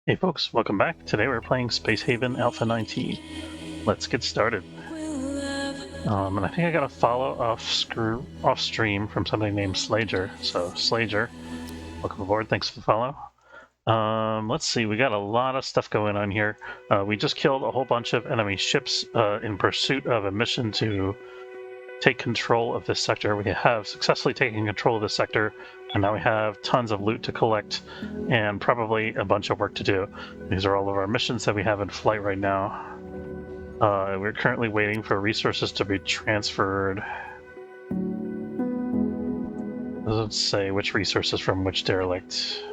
Hey folks, welcome back. Today we're playing Space Haven Alpha 19. Let's get started. And I think I got a follow off stream from somebody named Slager. So Slager, welcome aboard. Thanks for the follow. Let's see, we got a lot of stuff going on here. We just killed a whole bunch of enemy ships in pursuit of a mission to take control of this sector. We have successfully taken control of this sector, and now we have tons of loot to collect and probably a bunch of work to do. These are all of our missions that we have in flight right now. We're currently waiting for resources to be transferred. Let's say which resources from which derelict.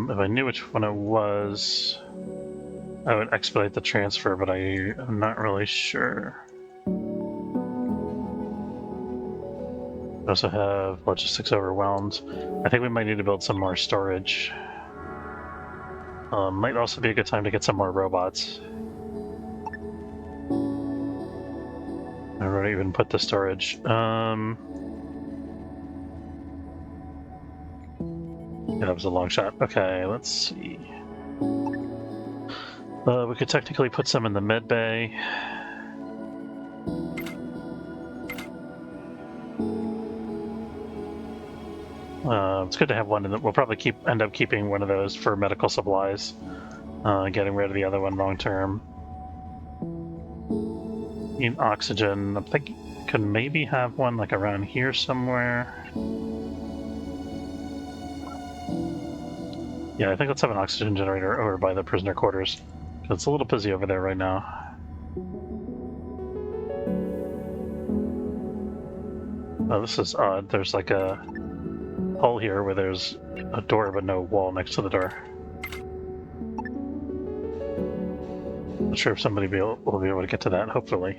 If I knew which one it was, I would expedite the transfer, but I'm not really sure. We also have logistics overwhelmed. I think we might need to build some more storage. Might also be a good time to get some more robots. I don't even put the storage. Yeah, that was a long shot. Okay, let's see. We could technically put some in the med bay. It's good to have one. We'll probably end up keeping one of those for medical supplies. Getting rid of the other one long term. Need oxygen. I'm thinking could maybe have one like around here somewhere. Yeah, I think let's have an oxygen generator over by the prisoner quarters. It's a little busy over there right now. Oh, this is odd. There's like a hole here where there's a door but no wall next to the door. Not sure if somebody will be able to get to that, hopefully.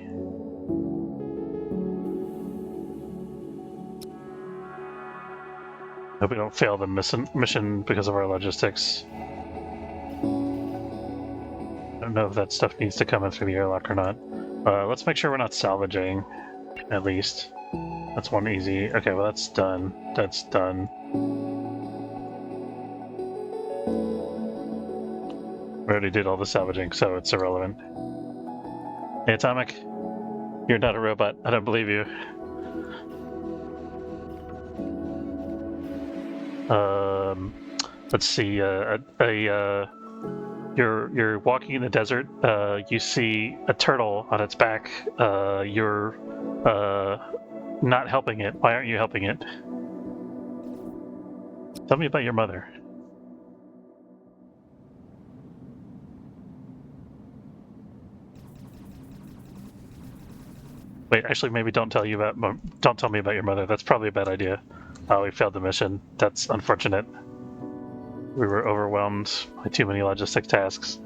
Hope we don't fail the mission because of our logistics. I don't know if that stuff needs to come in through the airlock or not. Let's make sure we're not salvaging, at least. That's one easy. Okay, well that's done. That's done. We already did all the salvaging, so it's irrelevant. Hey, Atomic. You're not a robot. I don't believe you. Let's see. You're walking in the desert. You see a turtle on its back. You're not helping it. Why aren't you helping it? Tell me about your mother. Wait, actually, maybe don't tell me about your mother. That's probably a bad idea. We failed the mission. That's unfortunate. We were overwhelmed by too many logistic tasks.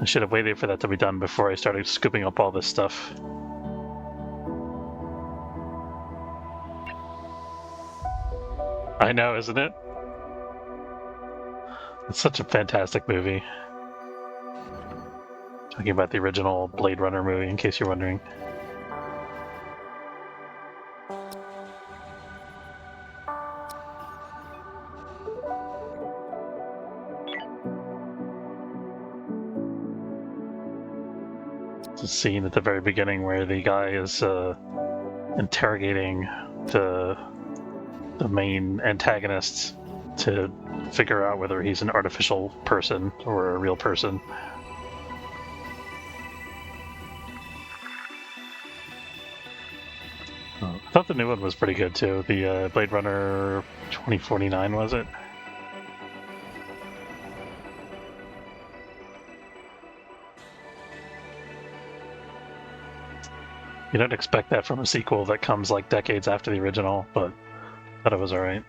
I should have waited for that to be done before I started scooping up all this stuff. I know, isn't it? It's such a fantastic movie. Talking about the original Blade Runner movie, in case you're wondering. It's a scene at the very beginning where the guy is interrogating the main antagonists to figure out whether he's an artificial person or a real person. I thought the new one was pretty good too. The Blade Runner 2049, was it? You don't expect that from a sequel that comes like decades after the original, but I thought it was alright.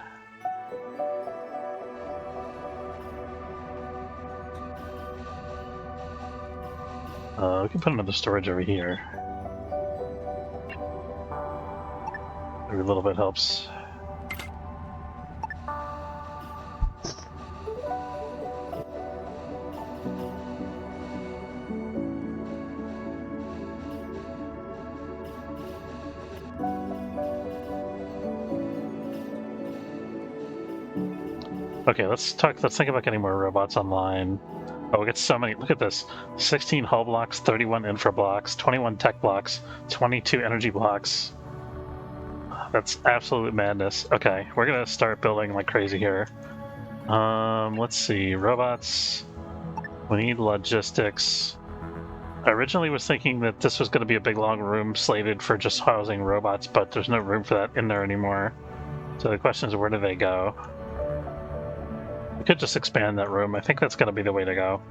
We can put another storage over here. Every little bit helps. Okay, let's think about getting more robots online. Oh, we get so many. Look at this: 16 hull blocks, 31 infra blocks, 21 tech blocks, 22 energy blocks. That's absolute madness. Okay, we're gonna start building like crazy here. Let's see, robots. We need logistics. I originally was thinking that this was going to be a big long room slated for just housing robots, but there's no room for that in there anymore. So the question is, where do they go? We could just expand that room. I think that's going to be the way to go.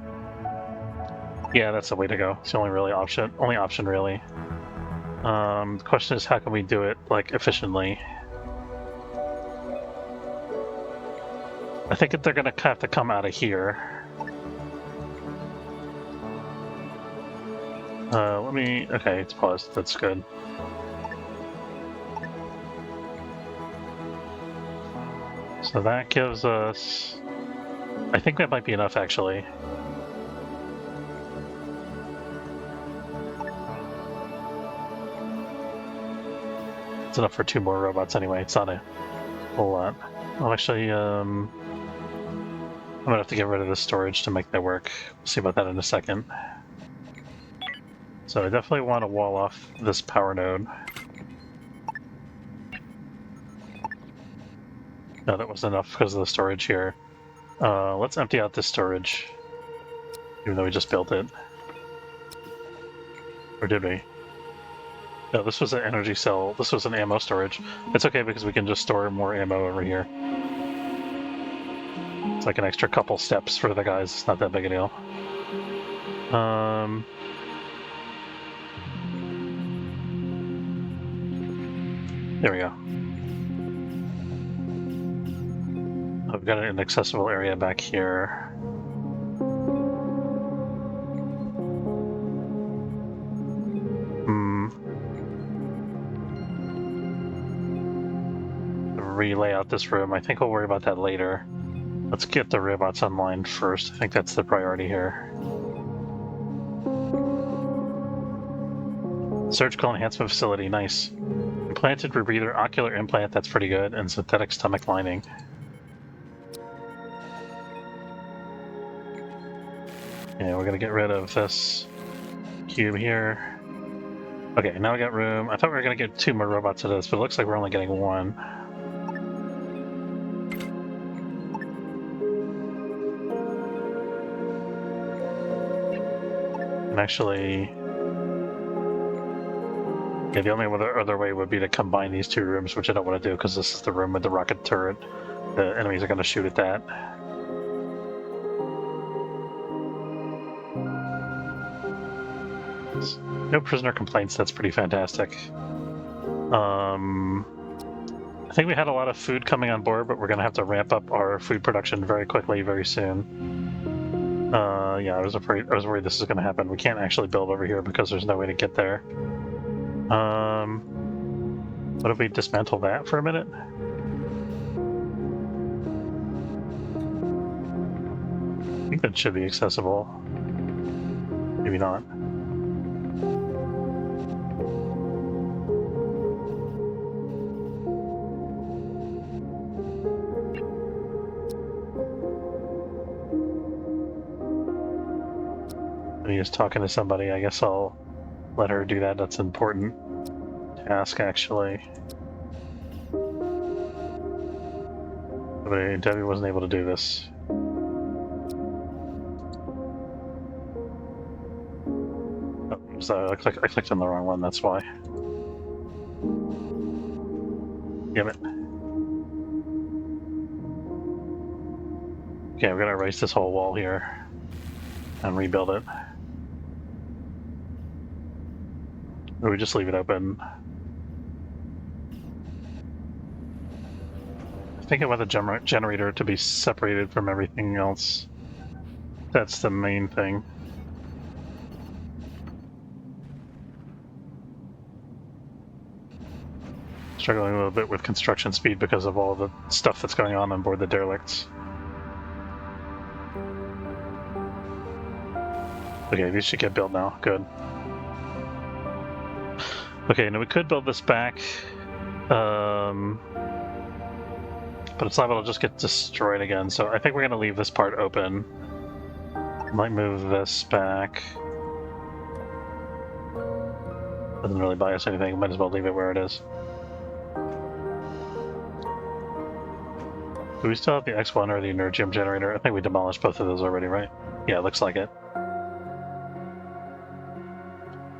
Yeah, that's the way to go. It's the only option really. The question is, how can we do it like efficiently? I think that they're going to have to come out of here. Okay, it's paused. That's good. So that gives us... I think that might be enough, actually. It's enough for 2 more robots anyway. It's not a whole lot. Well, actually, I'm gonna have to get rid of the storage to make that work. We'll see about that in a second. So I definitely want to wall off this power node. No, that wasn't enough because of the storage here. Let's empty out this storage, even though we just built it. Or did we? No, this was an energy cell. This was an ammo storage. It's okay because we can just store more ammo over here. It's like an extra couple steps for the guys. It's not that big a deal. There we go. I've got an inaccessible area back here. Relay out this room. I think we'll worry about that later. Let's get the robots online first. I think that's the priority here. Surgical enhancement facility, nice. Implanted rebreather ocular implant, that's pretty good, and synthetic stomach lining. Yeah, we're gonna get rid of this cube here. Okay, now we got room. I thought we were gonna get 2 more robots of this, but it looks like we're only getting 1. And actually, yeah, the only other way would be to combine these 2 rooms, which I don't want to do because this is the room with the rocket turret. The enemies are going to shoot at that. No prisoner complaints, that's pretty fantastic. I think we had a lot of food coming on board, but we're going to have to ramp up our food production very quickly, very soon. Yeah, I was worried this is going to happen. We can't actually build over here because there's no way to get there. What if we dismantle that for a minute? I think that should be accessible. Maybe not. He's talking to somebody. I guess I'll let her do that. That's an important task, actually. But Debbie wasn't able to do this. Oh, so I clicked on the wrong one, that's why. Damn it. Okay, we're gonna erase this whole wall here and rebuild it. Or we just leave it open. I think I want the generator to be separated from everything else. That's the main thing. Struggling a little bit with construction speed because of all the stuff that's going on board the derelicts. Okay, these should get built now. Good. Okay, now we could build this back, but but it's liable to just get destroyed again, so I think we're going to leave this part open. Might move this back. Doesn't really buy us anything, might as well leave it where it is. Do we still have the X1 or the Energium generator? I think we demolished both of those already, right? Yeah, it looks like it.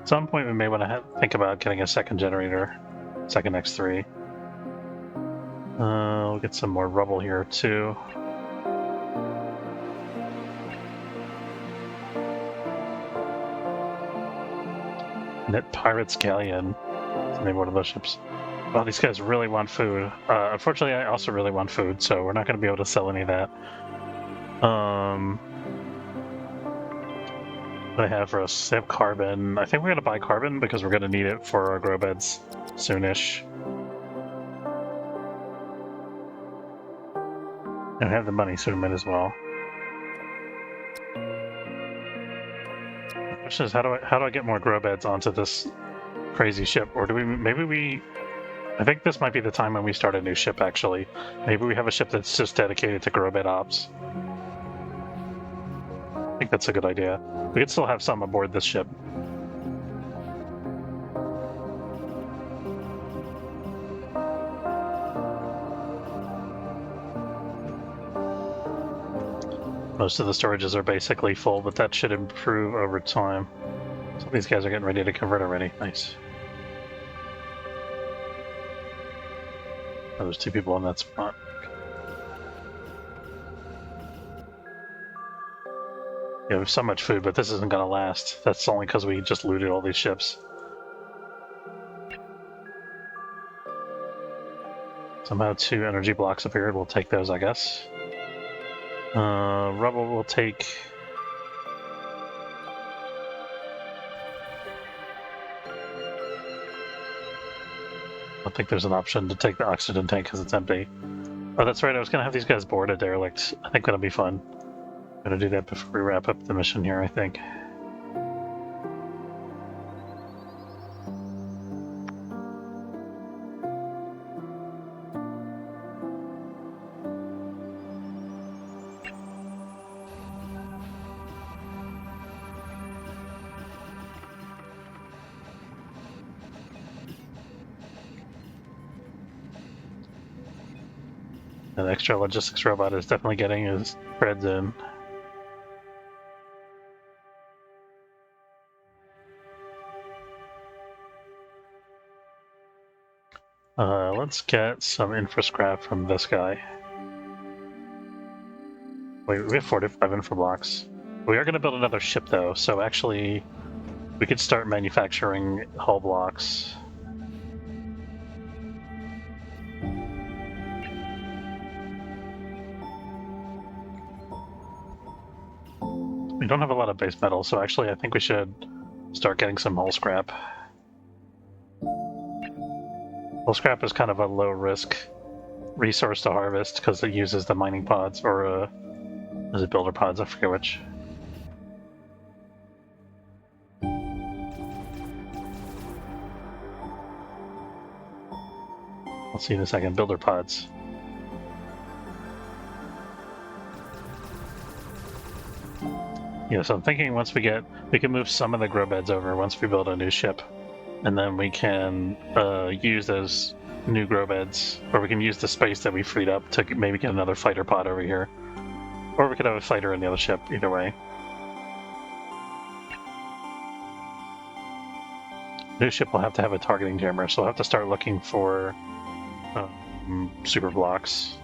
At some point we may want to think about getting a second generator, second X3. We'll get some more rubble here too. Net Pirates Galleon. That's the name of one of those ships. Well, these guys really want food. Unfortunately, I also really want food, so we're not going to be able to sell any of that. What I have for us, they have carbon. I think we're going to buy carbon because we're going to need it for our grow beds soonish. And we have the money, so we might as well. The question is, how do I get more grow beds onto this crazy ship? Or do we, maybe we, I think this might be the time when we start a new ship, actually. Maybe we have a ship that's just dedicated to grow bed ops. I think that's a good idea. We could still have some aboard this ship. Most of the storages are basically full, but that should improve over time. Some of these guys are getting ready to convert already. Nice. Oh, there's two people in that spot. Yeah, we have so much food, but this isn't going to last. That's only because we just looted all these ships. Somehow 2 energy blocks appeared. We'll take those, I guess. Rubble will take... I don't think there's an option to take the oxygen tank because it's empty. Oh, that's right. I was going to have these guys board a derelict. I think that'll be fun. I'm going to do that before we wrap up the mission here, I think. An extra logistics robot is definitely getting his threads in. Let's get some infra scrap from this guy. Wait, we have 45 infra blocks. We are going to build another ship though, so actually we could start manufacturing hull blocks. We don't have a lot of base metal, so actually I think we should start getting some hull scrap. Hull scrap is kind of a low-risk resource to harvest because it uses the mining pods, or is it builder pods? I forget which. I'll see you in a second. Builder pods. Yeah, so I'm thinking once we can move some of the grow beds over once we build a new ship. And then we can use those new grow beds, or we can use the space that we freed up to maybe get another fighter pod over here. Or we could have a fighter in the other ship, either way. New ship will have to have a targeting jammer, so we'll have to start looking for super blocks.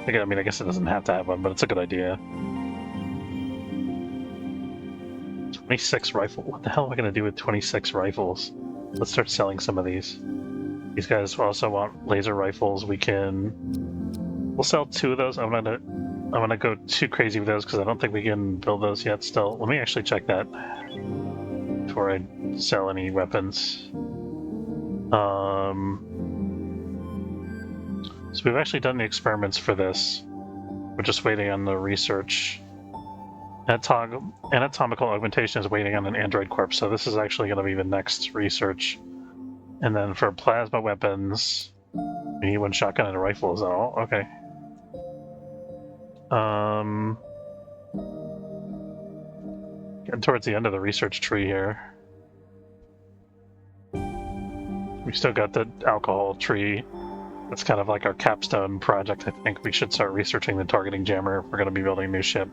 I mean, I guess it doesn't have to have one, but it's a good idea. 26 rifle. What the hell am I going to do with 26 rifles? Let's start selling some of these. These guys also want laser rifles. We'll sell 2 of those. I'm gonna go too crazy with those because I don't think we can build those yet. Still, let me actually check that before I sell any weapons. So we've actually done the experiments for this. We're just waiting on the research. Anatomical augmentation is waiting on an android corpse, so this is actually going to be the next research. And then for plasma weapons, we need one shotgun and a rifle. Is that all? Okay. Getting towards the end of the research tree here. We still got the alcohol tree. That's kind of like our capstone project. I think we should start researching the targeting jammer if we're going to be building a new ship.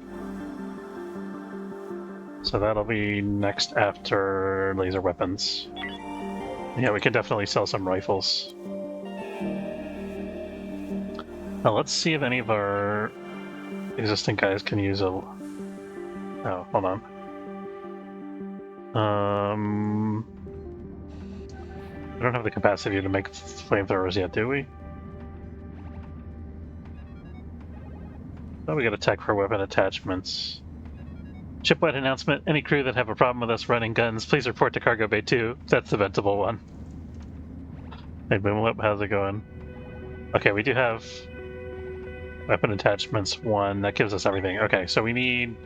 So that'll be next after laser weapons. Yeah, we could definitely sell some rifles. Now let's see if any of our existing guys can use a... Oh, hold on. We don't have the capacity to make flamethrowers yet, do we? Oh, we got a tech for weapon attachments. Shipwide announcement. Any crew that have a problem with us running guns, please report to Cargo Bay 2. That's the ventable one. Hey, Boomlip, how's it going? Okay, we do have weapon attachments 1. That gives us everything. Okay, so we need...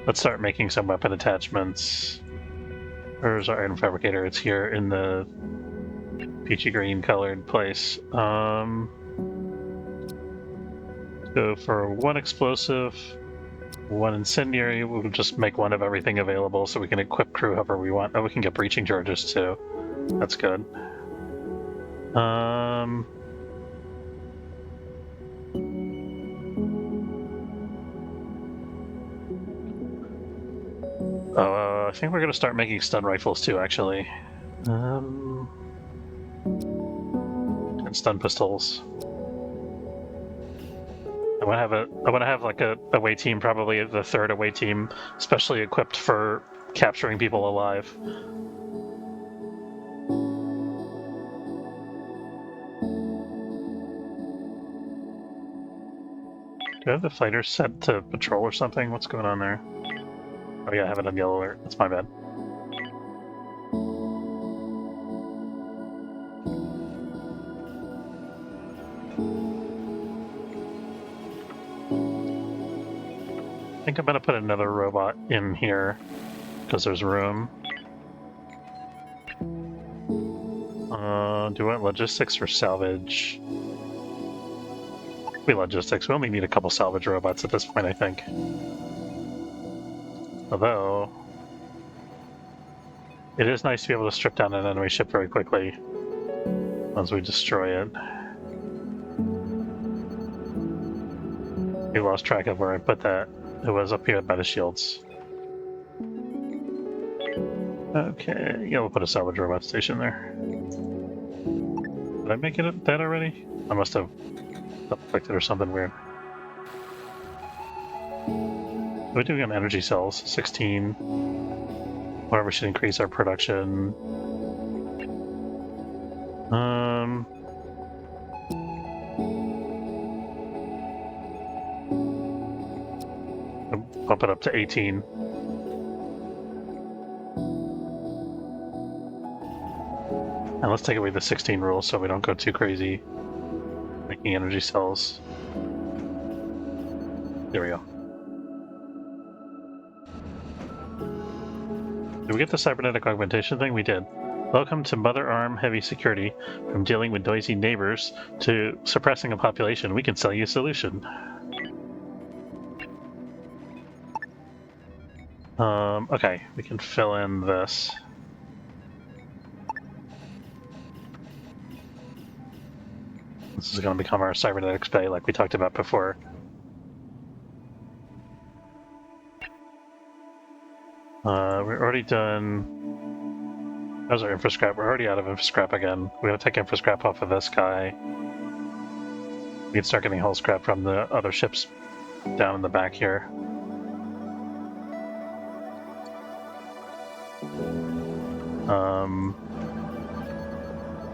Let's start making some weapon attachments. Where's our item fabricator? It's here in the peachy green colored place. Go for 1 explosive, 1 incendiary. We'll just make 1 of everything available so we can equip crew however we want. Oh, we can get breaching charges too. That's good. I think we're going to start making stun rifles too, actually. And stun pistols. I want to have like a away team, probably the 3rd away team, especially equipped for capturing people alive. Do I have the fighters set to patrol or something? What's going on there? Oh yeah, I have it on yellow alert. That's my bad. I think I'm going to put another robot in here because there's room. Do you want logistics or salvage? We logistics. We only need a couple salvage robots at this point, I think. Although, it is nice to be able to strip down an enemy ship very quickly once we destroy it. We lost track of where I put that. It was up here by the shields. Okay, yeah, we'll put a salvage robot station there. Did I make it that already? I must have double-clicked it or something weird. We're doing on energy cells, 16. Whatever should increase our production. Bump it up to 18. And let's take away the 16 rule so we don't go too crazy making energy cells. There we go. Did we get the cybernetic augmentation thing? We did. Welcome to Mother Arm Heavy Security. From dealing with noisy neighbors to suppressing a population, we can sell you a solution. Okay, we can fill in this. This is going to become our cybernetics bay like we talked about before. We're already done. How's our infrascrap? We're already out of infrascrap again. We gotta take infrascrap off of this guy. We can start getting hull scrap from the other ships down in the back here.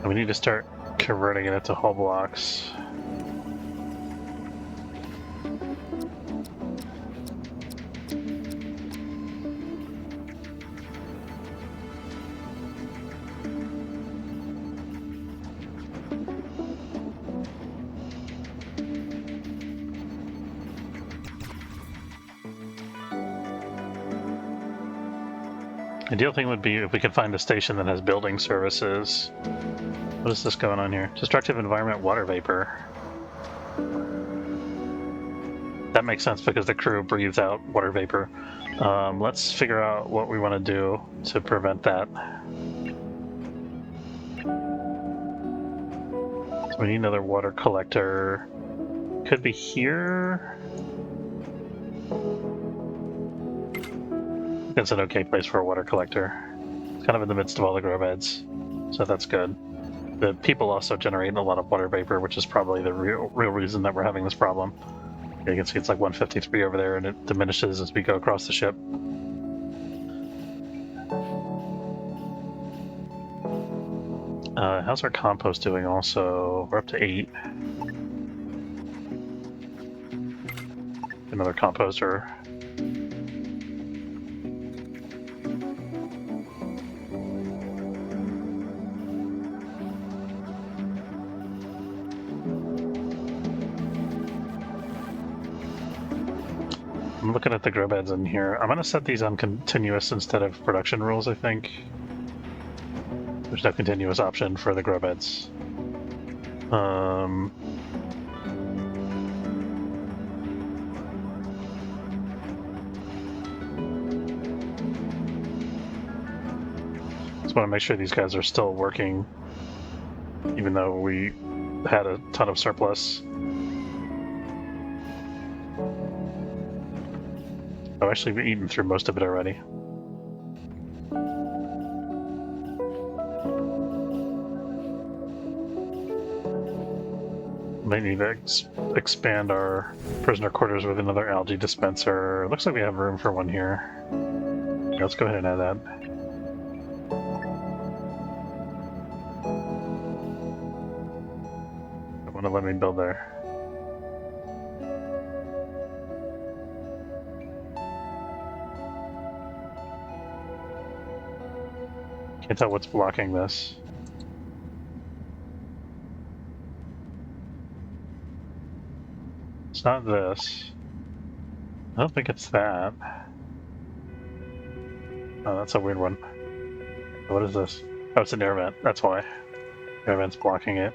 And we need to start converting it into hull blocks. Ideal thing would be if we could find a station that has building services. What is this going on here? Destructive environment water vapor. That makes sense because the crew breathes out water vapor. Let's figure out what we want to do to prevent that. So we need another water collector. Could be here. It's an okay place for a water collector. It's kind of in the midst of all the grow beds, so that's good. The people also generate a lot of water vapor, which is probably the real reason that we're having this problem. You can see it's like 153 over there, and it diminishes as we go across the ship. How's our compost doing also? We're up to 8. Another composter. I'm looking at the grow beds in here. I'm going to set these on continuous instead of production rules, I think. There's no continuous option for the grow beds. Just want to make sure these guys are still working, even though we had a ton of surplus. Oh, actually, we've eaten through most of it already. May need to expand our prisoner quarters with another algae dispenser. Looks like we have room for one here. Yeah, let's go ahead and add that. I want to let me build there. Can't tell what's blocking this. It's not this. I don't think it's that. Oh, that's a weird one. What is this? Oh, it's an air vent. That's why. Air vent's blocking it.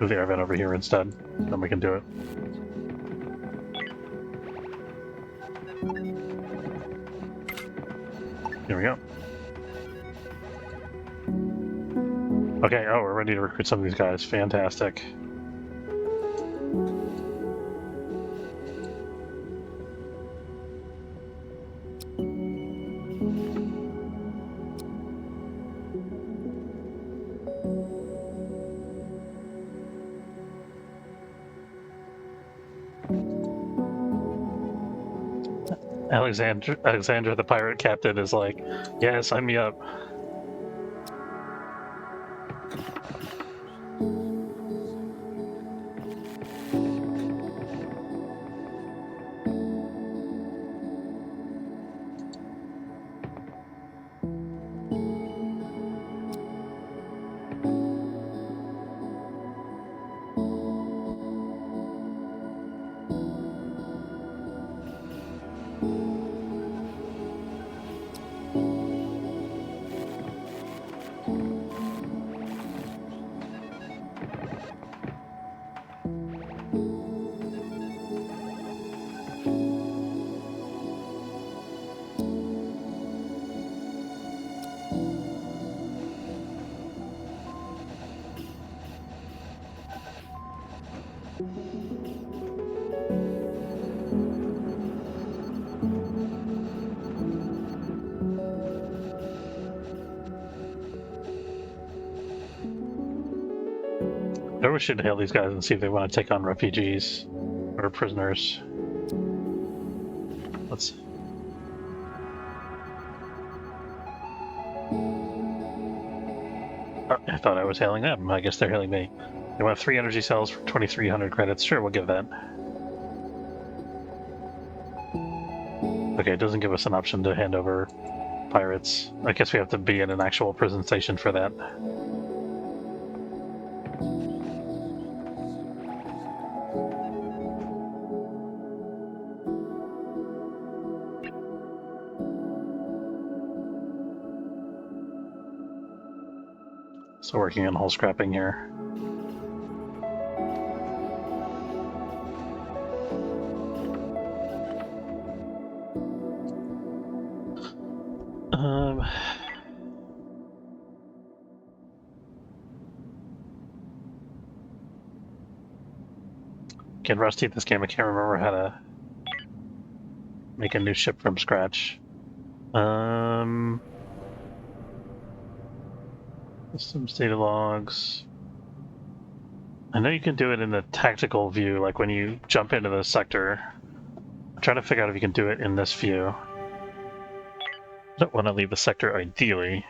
Move the air vent over here instead. Then we can do it. Here we go. Okay, oh, we're ready to recruit some of these guys. Fantastic. Alexandra, the pirate captain, is like, yeah, sign me up. Maybe we should hail these guys and see if they want to take on refugees or prisoners. Let's. Oh, I thought I was hailing them. I guess they're hailing me. They want 3 energy cells for 2,300 credits. Sure, we'll give that. Okay, it doesn't give us an option to hand over pirates. I guess we have to be in an actual prison station for that. So working on hull scrapping here. Getting rusty at this game. I can't remember how to make a new ship from scratch. Systems data logs. I know you can do it in the tactical view, like when you jump into the sector. I'm trying to figure out if you can do it in this view. I don't want to leave the sector ideally.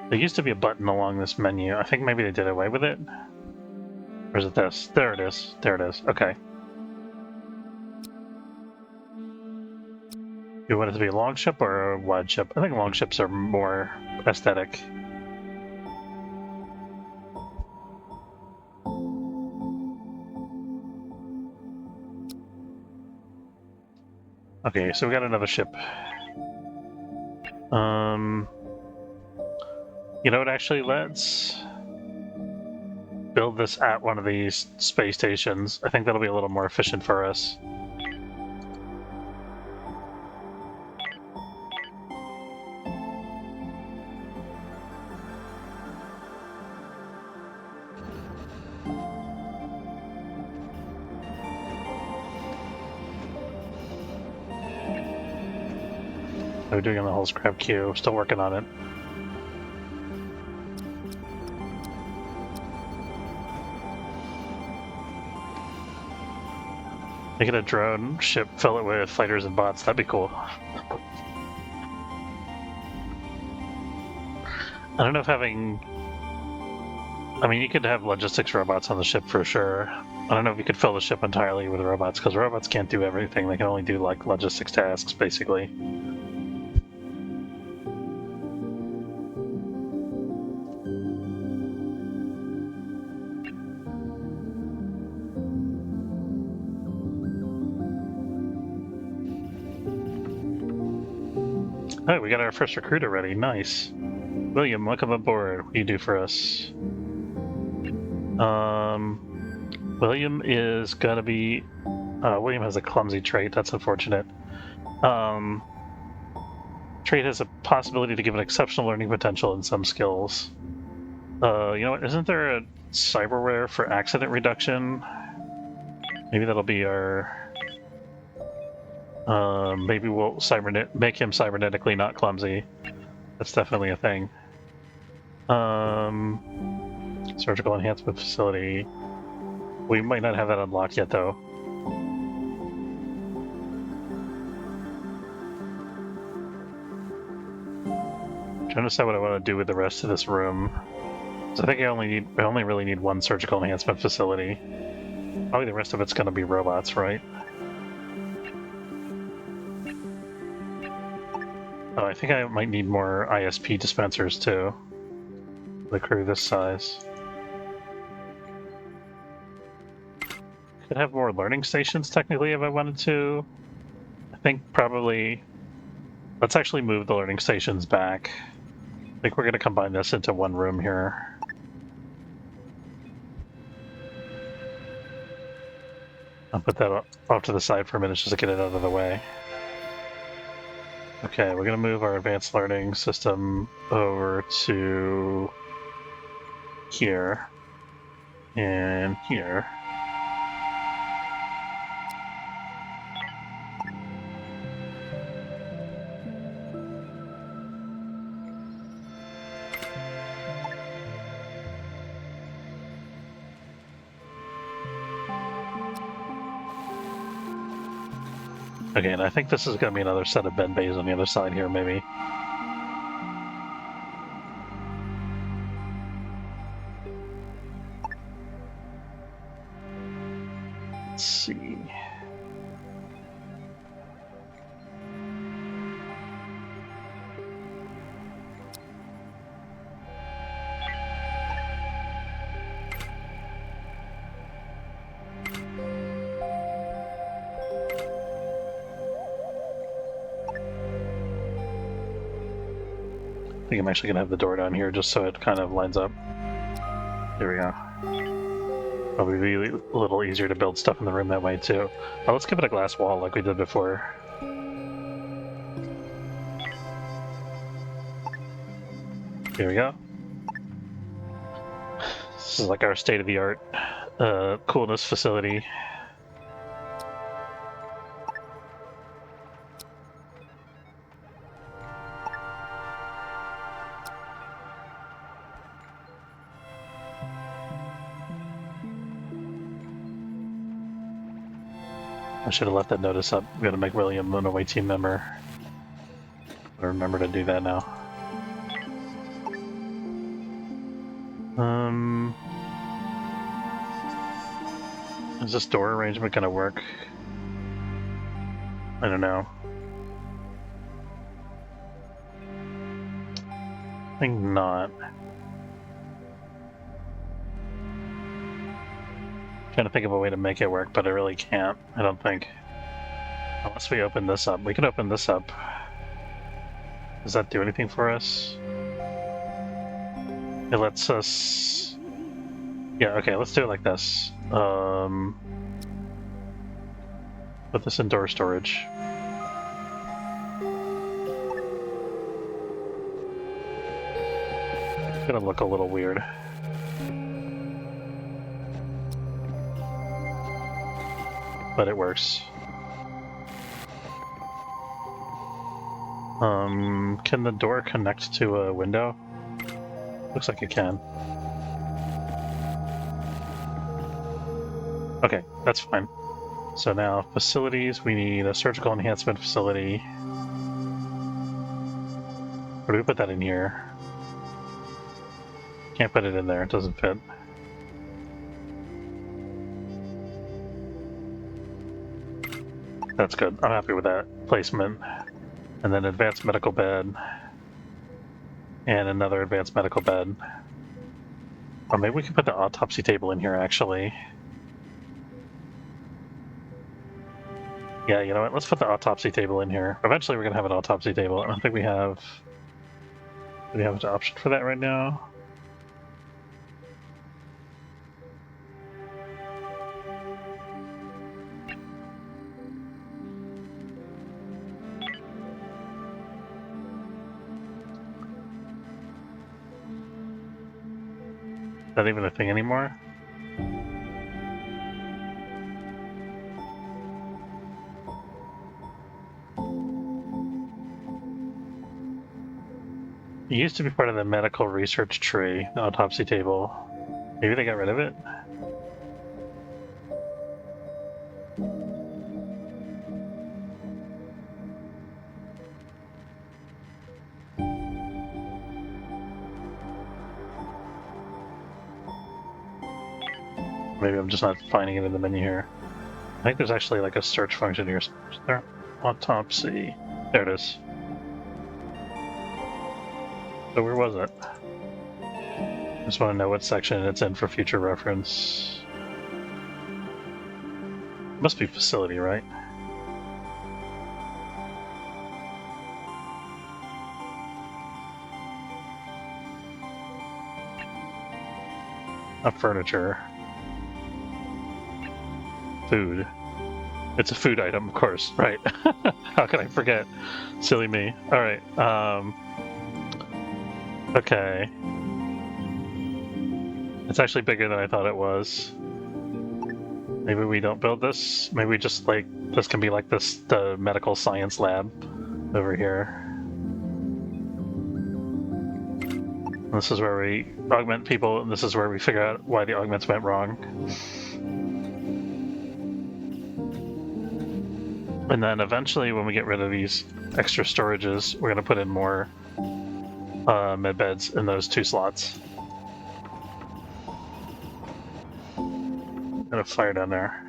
There used to be a button along this menu. I think maybe they did away with it. Or is it this? There it is. There it is. Okay. You want it to be a long ship or a wide ship? I think long ships are more aesthetic. Okay, so we got another ship. You know what, actually, let's build this at one of these space stations. I think that'll be a little more efficient for us. We're doing on the whole scrap queue. Still working on it. Make it a drone ship, fill it with fighters and bots. That'd be cool. I don't know if having... I mean, you could have logistics robots on the ship for sure. I don't know if you could fill the ship entirely with robots, because robots can't do everything. They can only do, like, logistics tasks, basically. Oh, we got our first recruit already. Nice. William, welcome aboard. What do you do for us? William is gonna be... William has a clumsy trait. That's unfortunate. Trait has a possibility to give an exceptional learning potential in some skills. You know what? Isn't there a cyberware for accident reduction? Maybe that'll be our... maybe we'll make him cybernetically not clumsy. That's definitely a thing. Surgical enhancement facility. We might not have that unlocked yet, though. I'm trying to decide what I want to do with the rest of this room. So I think I only really need one surgical enhancement facility. Probably the rest of it's going to be robots, right? Oh, I think I might need more ISP dispensers too. The crew this size. Could have more learning stations technically if I wanted to. I think probably... Let's actually move the learning stations back. I think we're going to combine this into one room here. I'll put that off to the side for a minute just to get it out of the way. Okay, we're going to move our advanced learning system over to here and here. Okay, and I think this is going to be another set of bed bays on the other side here, maybe. Let's see. I think I'm actually gonna have the door down here just so it kind of lines up. There we go. Probably be a little easier to build stuff in the room that way too. Oh, let's give it a glass wall like we did before. Here we go. This is like our state-of-the-art coolness facility. I should have left that notice up. We gotta make William an away team member. I remember to do that now. Is this door arrangement gonna work? I don't know. I think not. Trying to think of a way to make it work, but I really can't. I don't think. Unless we open this up. We can open this up. Does that do anything for us? It lets us... Yeah, okay, let's do it like this. Put this in door storage. It's gonna look a little weird. But it works. Can the door connect to a window? Looks like it can. Okay, that's fine. So now, facilities, we need a surgical enhancement facility. Where do we put that in here? Can't put it in there, it doesn't fit. That's good. I'm happy with that placement. And then advanced medical bed. And another advanced medical bed. Or maybe we can put the autopsy table in here, actually. Yeah, you know what? Let's put the autopsy table in here. Eventually we're going to have an autopsy table. I don't think we have... Do we have an option for that right now? Is that even a thing anymore? It used to be part of the medical research tree, the autopsy table. Maybe they got rid of it? Maybe I'm just not finding it in the menu here. I think there's actually like a search function here. Is there? Autopsy. There it is. So where was it? Just want to know what section it's in for future reference. Must be facility, right? Not furniture. Food. It's a food item, of course, right? How can I forget? Silly me. Alright, okay. It's actually bigger than I thought it was. Maybe we don't build this? Maybe we just, like, this can be like this, the medical science lab over here. This is where we augment people, and this is where we figure out why the augments went wrong. And then eventually, when we get rid of these extra storages, we're going to put in more med beds in those 2 slots. Got a fire down there.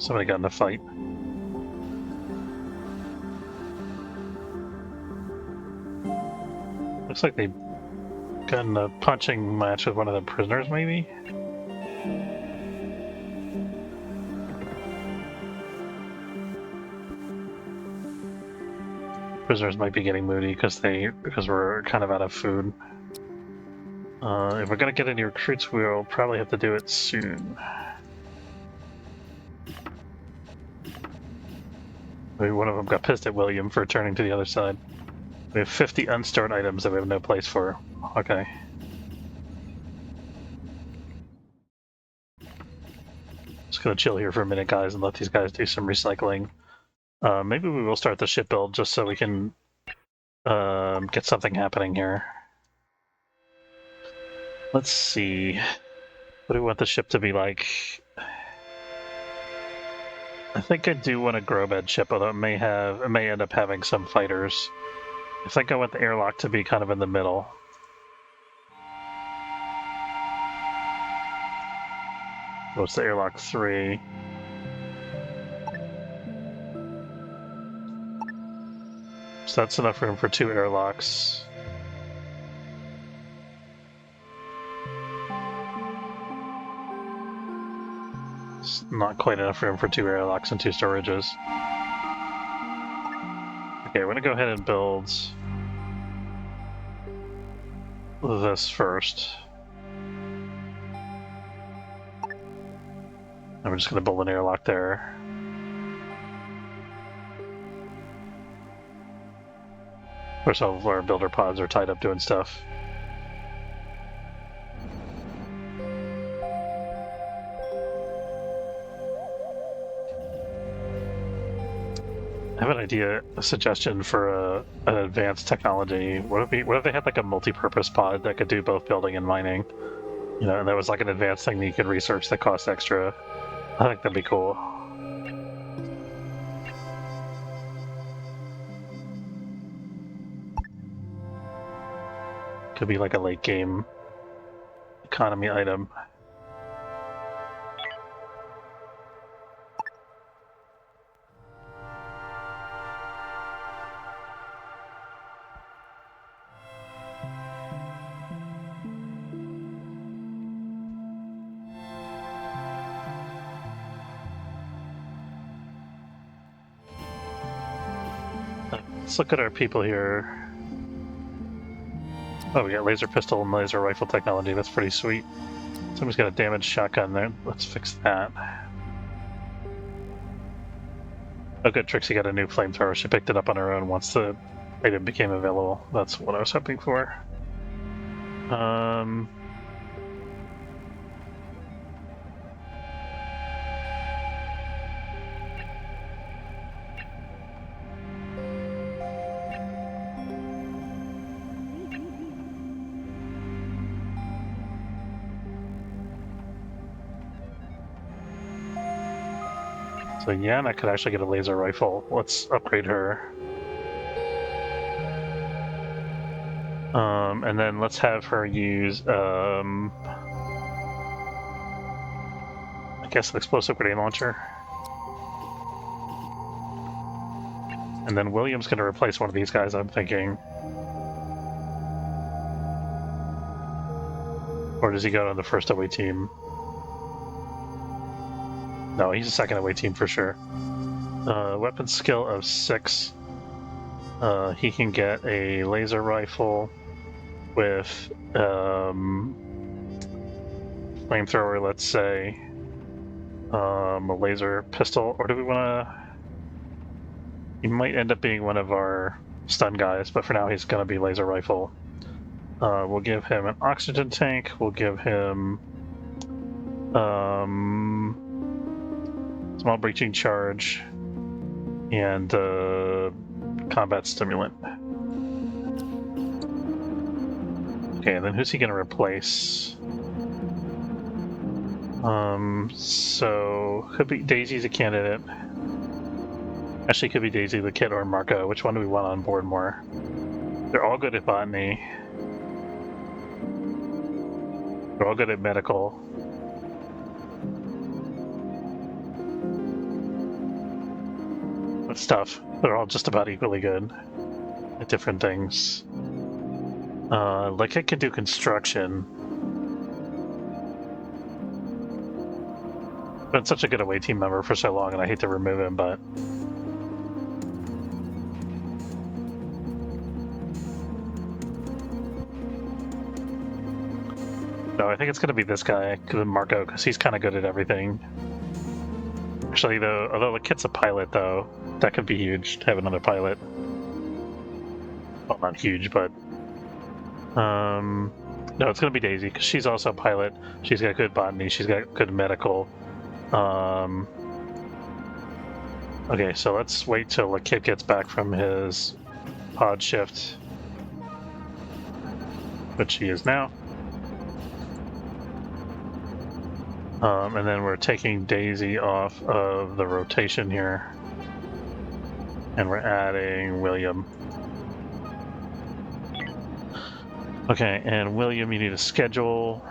somebody got in a fight. Looks like they got in a punching match with one of the prisoners, maybe? Prisoners might be getting moody because we're kind of out of food. If we're gonna get any recruits, we'll probably have to do it soon. Maybe one of them got pissed at William for turning to the other side. We have 50 unstored items that we have no place for. Okay. Just gonna chill here for a minute, guys, and let these guys do some recycling. Maybe we will start the ship build just so we can get something happening here. Let's see. What do we want the ship to be like? I think I do want a Grobed ship, although it may end up having some fighters. I think I want the airlock to be kind of in the middle. What's the airlock 3? So that's enough room for 2 airlocks. It's not quite enough room for 2 airlocks and 2 storages. Okay, we're gonna go ahead and build this first. And we're just gonna build an airlock there. Of course, all of our builder pods are tied up doing stuff. I have an idea, a suggestion for an advanced technology. What if they had like a multi-purpose pod that could do both building and mining? You know, and that was like an advanced thing that you could research that cost extra. I think that'd be cool. Could be like a late game economy item. Let's look at our people here. Oh, we got laser pistol and laser rifle technology. That's pretty sweet. Somebody's got a damaged shotgun there. Let's fix that. Oh, good. Trixie got a new flamethrower. She picked it up on her own once the item became available. That's what I was hoping for. So Yana could actually get a laser rifle. Let's upgrade her. And then let's have her use, I guess, an explosive grenade launcher. And then William's going to replace one of these guys, I'm thinking. Or does he go to the first away team? No, he's a second away team for sure. Weapon skill of 6. He can get a laser rifle with flamethrower, let's say, a laser pistol, or do we want to... He might end up being one of our stun guys, but for now he's going to be laser rifle. We'll give him an oxygen tank, we'll give him small breaching charge, and combat stimulant. Okay, and then who's he going to replace? So could be Daisy's a candidate. Actually, could be Daisy, the kid, or Marco. Which one do we want on board more? They're all good at botany. They're all good at medical. at stuff. They're all just about equally good at different things. Like it can do construction. Been such a good away team member for so long, and I hate to remove him, but no, I think it's going to be this guy, Marco, because he's kind of good at everything. Actually, though, although the kit's a pilot, though, that could be huge to have another pilot. Well, not huge, but no, it's going to be Daisy because she's also a pilot. She's got good botany. She's got good medical. Okay, so let's wait till the kid gets back from his pod shift, which he is now. And then we're taking Daisy off of the rotation here, and we're adding William. Okay, and William, you need a schedule.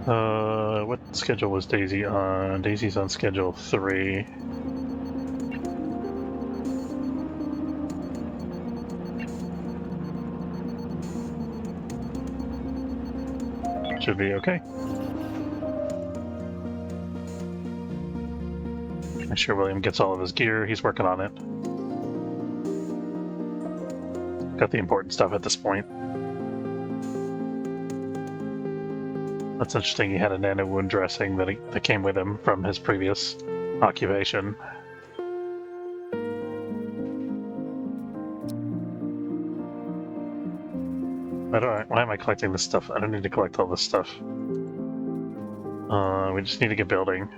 What schedule was Daisy on? Daisy's on schedule 3. Should be okay. Make sure William gets all of his gear. He's working on it. Got the important stuff at this point. That's interesting. He had a nano wound dressing that came with him from his previous occupation. Why am I collecting this stuff? I don't need to collect all this stuff. We just need to get building.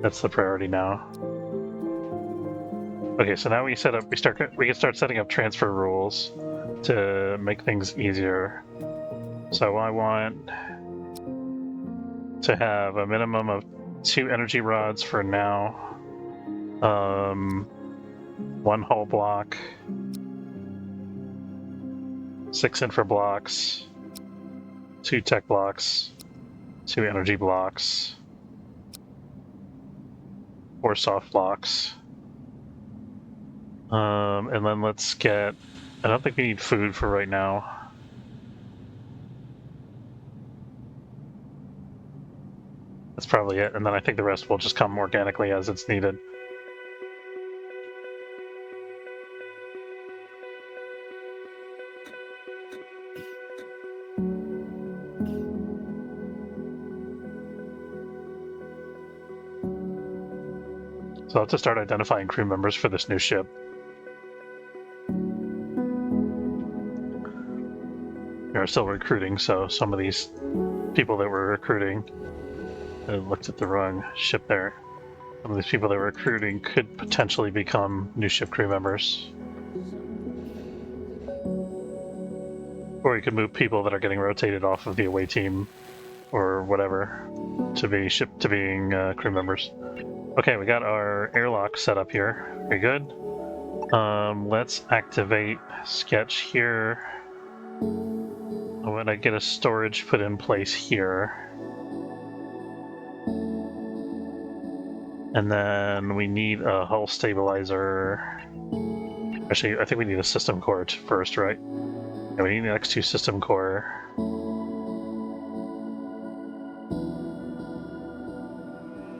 That's the priority now. Okay, so now we can start setting up transfer rules to make things easier. So I want to have a minimum of 2 energy rods for now. 1 hull block, 6 infra blocks, 2 tech blocks, 2 energy blocks, 4 soft blocks. And then let's get... I don't think we need food for right now. That's probably it, and then I think the rest will just come organically as it's needed. So I'll have to start identifying crew members for this new ship. We're still recruiting, so some of these people that we're recruiting, I looked at the wrong ship there. Some of these people that we're recruiting could potentially become new ship crew members. Or you could move people that are getting rotated off of the away team or whatever to being crew members. Okay, we got our airlock set up here. Very good. Let's activate sketch here. I'm gonna get a storage put in place here. And then we need a hull stabilizer. Actually, I think we need a system core first, right? Yeah, we need an X2 system core.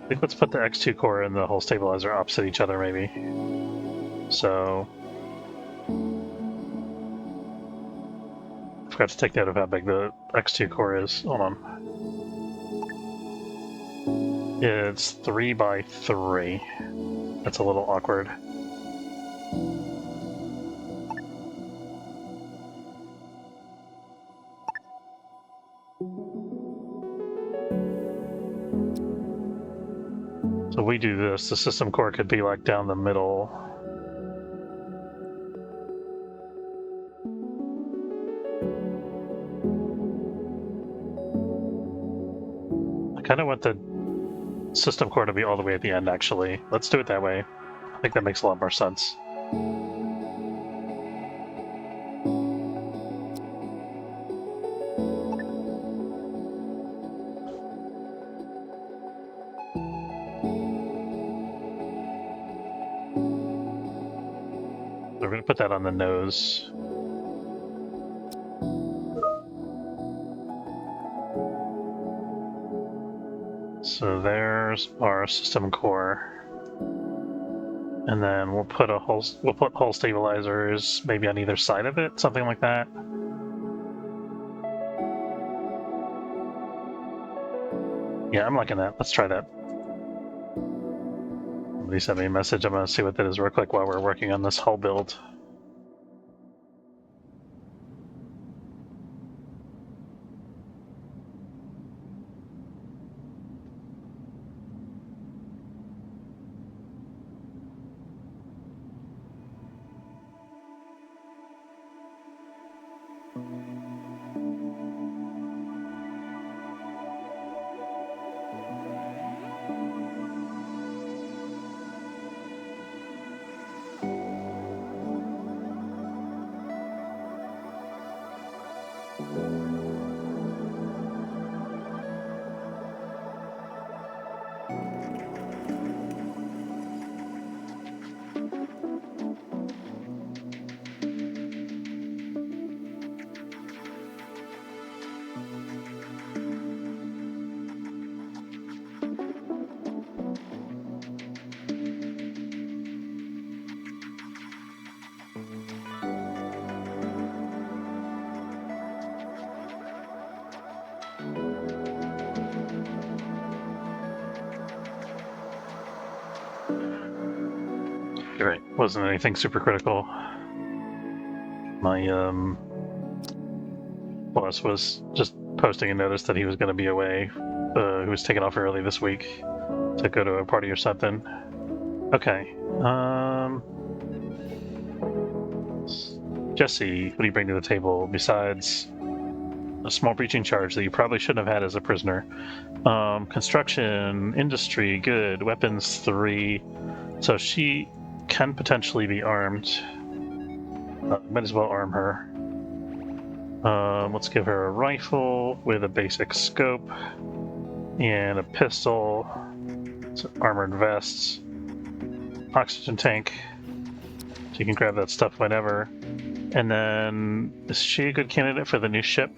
I think let's put the X2 core and the hull stabilizer opposite each other, maybe. So... I forgot to take note of how big the X2 core is. Hold on. It's 3 by 3. That's a little awkward. So we do this, the system core could be like down the middle. I kind of want the system core to be all the way at the end, actually. Let's do it that way. I think that makes a lot more sense. going to put that on the nose. So there's our system core. And then we'll put hull stabilizers maybe on either side of it, something like that. Yeah, I'm liking that. Let's try that. Somebody sent me a message. I'm going to see what that is real quick while we're working on this hull build. Right, wasn't anything super critical. My boss was just posting a notice that he was going to be away. He was taken off early this week to go to a party or something. Okay. Jesse, what do you bring to the table besides a small breaching charge that you probably shouldn't have had as a prisoner? Construction, industry, good. Weapons, 3. So she can potentially be armed. Might as well arm her. Let's give her a rifle with a basic scope and a pistol, some armored vests, oxygen tank. So you can grab that stuff whenever. And then, is she a good candidate for the new ship?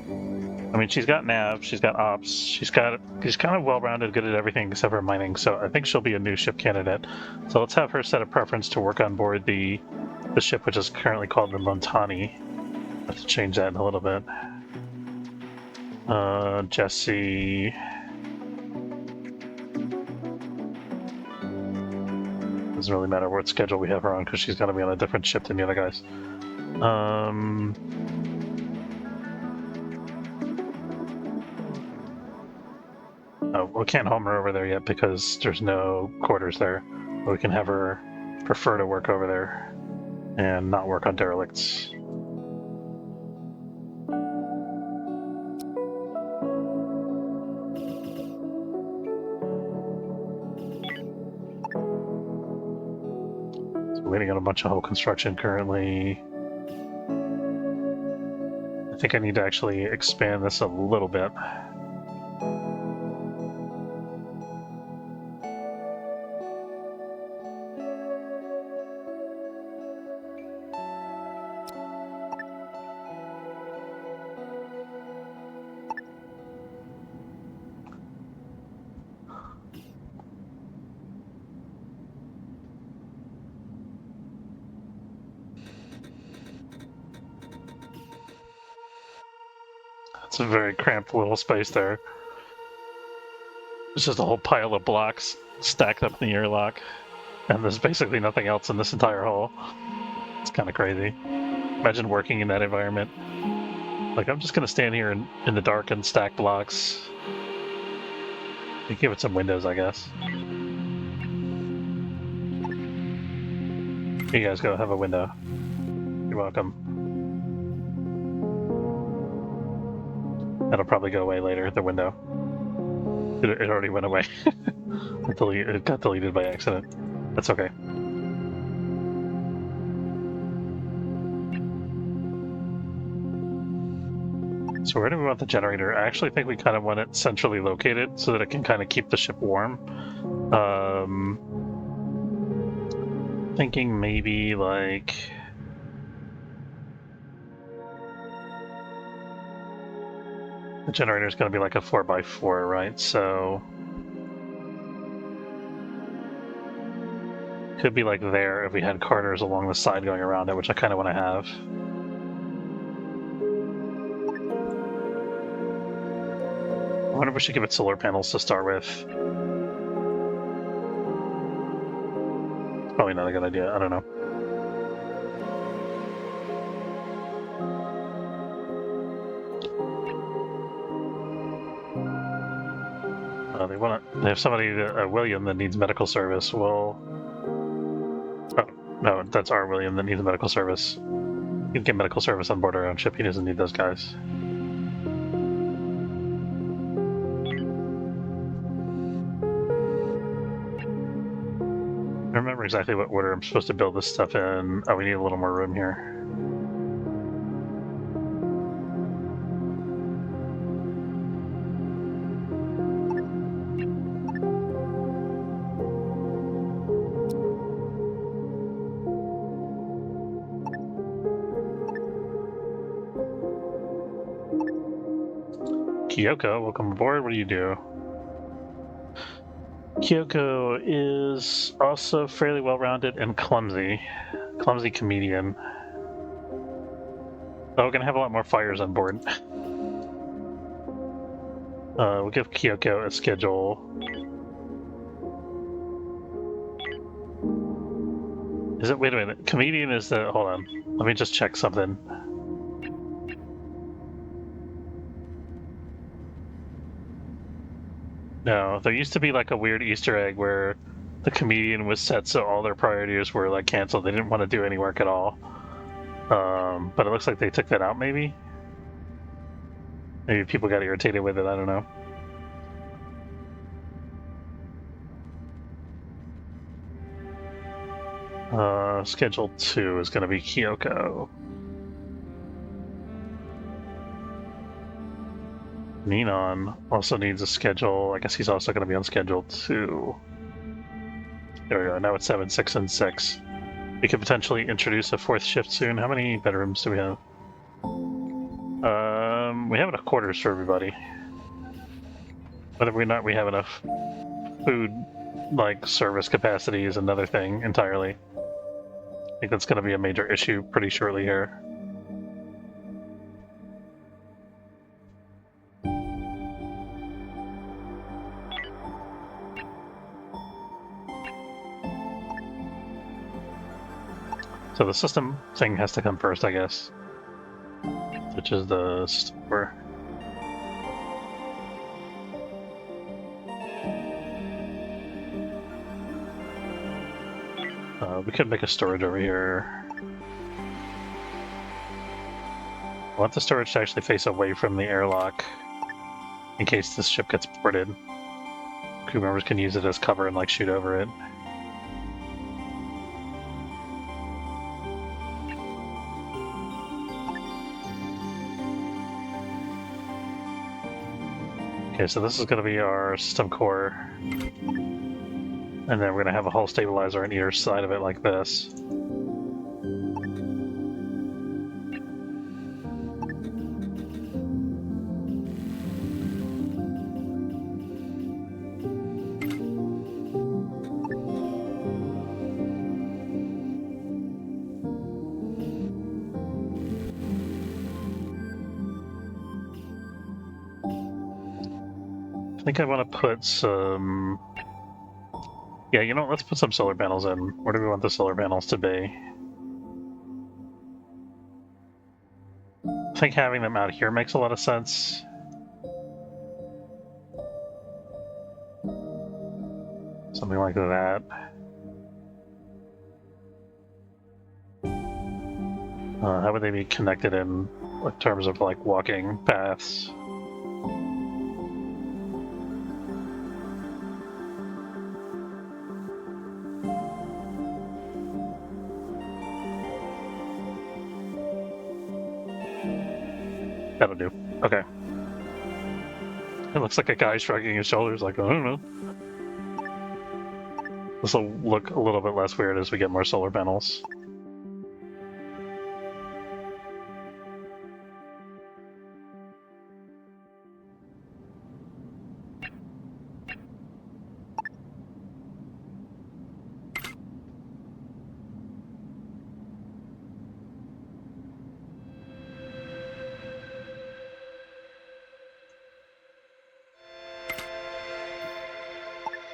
I mean, she's got nav, she's got ops, she's kind of well-rounded, good at everything except for mining, so I think she'll be a new ship candidate. So let's have her set a preference to work on board the ship, which is currently called the Montani. I have to change that in a little bit. Jesse. Doesn't really matter what schedule we have her on because she's going to be on a different ship than the other guys. Oh, we can't home her over there yet because there's no quarters there. But we can have her prefer to work over there and not work on derelicts. So we're waiting on a bunch of hull construction currently. I think I need to actually expand this a little bit. It's a very cramped little space there. It's just a whole pile of blocks stacked up in the airlock, and there's basically nothing else in this entire hull. It's kind of crazy. Imagine working in that environment. Like, I'm just gonna stand here in the dark and stack blocks. You give it some windows, I guess. You guys go have a window. You're welcome. That'll probably go away later, the window. It already went away. It got deleted by accident. That's okay. So where do we want the generator? I actually think we kind of want it centrally located so that it can kind of keep the ship warm. Thinking maybe like The generator is going to be like a 4x4, right? So could be like there if we had Carters along the side going around it, which I kind of want to have. I wonder if we should give it solar panels to start with. Probably not a good idea. I don't know. They have somebody, William, that needs medical service. Well, oh no, that's our William that needs medical service. You can get medical service on board our own ship. He doesn't need those guys. I remember exactly what order I'm supposed to build this stuff in. Oh, we need a little more room here. Kyoko, welcome aboard. What do you do? Kyoko is also fairly well-rounded and clumsy. Clumsy comedian. Oh, we're gonna have a lot more fires on board. We'll give Kyoko a schedule. Is it? Wait a minute. Comedian is the. Hold on. Let me just check something. No, there used to be like a weird Easter egg where the comedian was set so all their priorities were like canceled. They didn't want to do any work at all. But it looks like they took that out, maybe? Maybe people got irritated with it, I don't know. Schedule 2 is going to be Kyoko. Ninon also needs a schedule. I guess he's also going to be on schedule 2. There we go. Now it's 7, 6, and 6. We could potentially introduce a 4th shift soon. How many bedrooms do we have? We have enough quarters for everybody. Whether or not we have enough food, like, service capacity is another thing entirely. I think that's going to be a major issue pretty shortly here. So the system thing has to come first, I guess. Which is the store. We could make a storage over here. I want the storage to actually face away from the airlock in case this ship gets boarded. Crew members can use it as cover and like shoot over it. Okay, so this is going to be our system core. And then we're going to have a hull stabilizer on either side of it like this. I think I want to put some... Yeah, you know, let's put some solar panels in. Where do we want the solar panels to be? I think having them out here makes a lot of sense. Something like that. How would they be connected in terms of like walking paths? That'll do. Okay. It looks like a guy shrugging his shoulders like, I don't know. This will look a little bit less weird as we get more solar panels.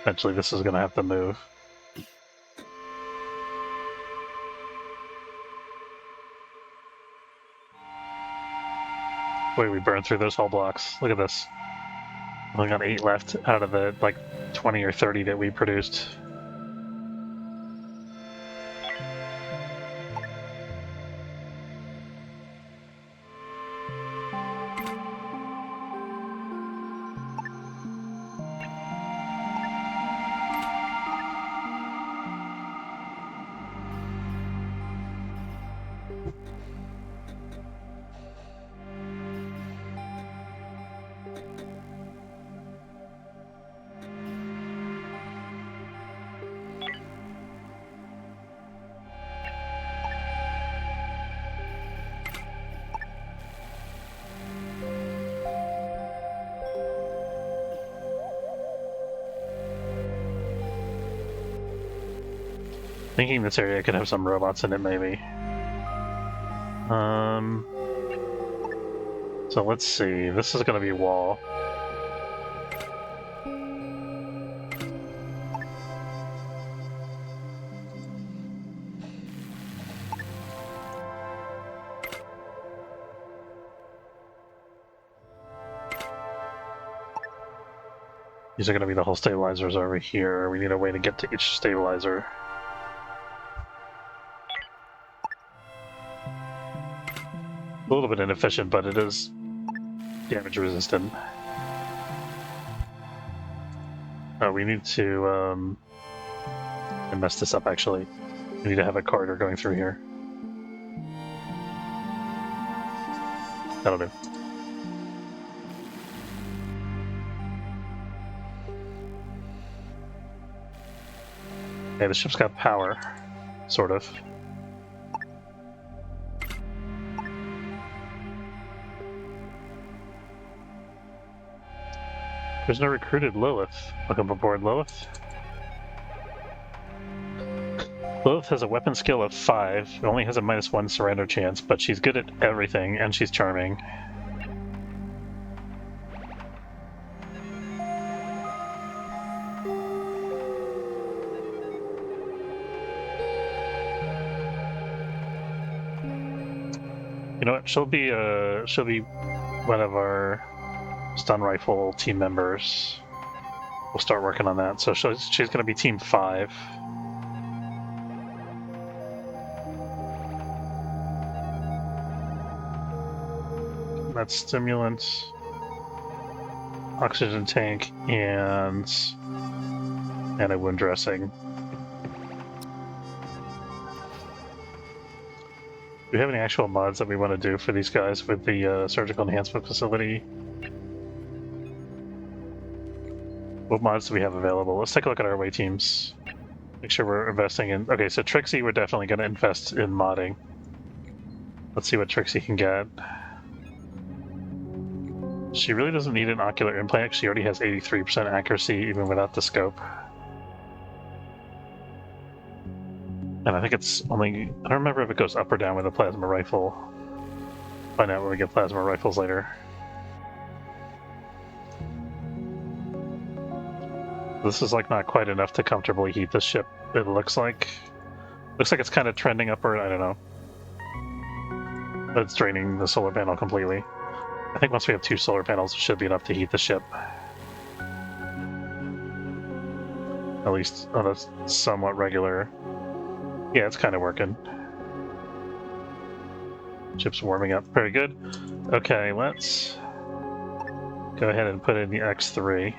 Eventually this is going to have to move. Boy, we burned through those whole blocks. Look at this. We only got 8 left out of the, like, 20 or 30 that we produced. Thinking this area could have some robots in it, maybe. So let's see. This is going to be wall. These are going to be the whole stabilizers over here. We need a way to get to each stabilizer. A little bit inefficient, but it is damage resistant. Oh, we need to mess this up, actually. We need to have a corridor going through here. That'll do. Okay, the ship's got power. Sort of. Prisoner recruited Lilith. Welcome aboard, Lilith. Lilith has a weapon skill of 5, only has a -1 surrender chance, but she's good at everything, and she's charming. You know what? She'll be one of our stun rifle team members. We'll start working on that. So she's going to be team 5. That's stimulant, oxygen tank, and a wound dressing. Do we have any actual mods that we want to do for these guys with the surgical enhancement facility? What mods do we have available? Let's take a look at our away teams. Make sure we're investing in... Okay, so Trixie, we're definitely going to invest in modding. Let's see what Trixie can get. She really doesn't need an ocular implant. She already has 83% accuracy even without the scope. And I think it's only... I don't remember if it goes up or down with a plasma rifle. Find out when we get plasma rifles later. This is like not quite enough to comfortably heat the ship, it looks like. Looks like it's kind of trending upward, I don't know. But it's draining the solar panel completely. I think once we have 2 solar panels, it should be enough to heat the ship. At least on a somewhat regular... Yeah, it's kind of working. Ship's warming up. Very good. Okay, let's go ahead and put in the X3.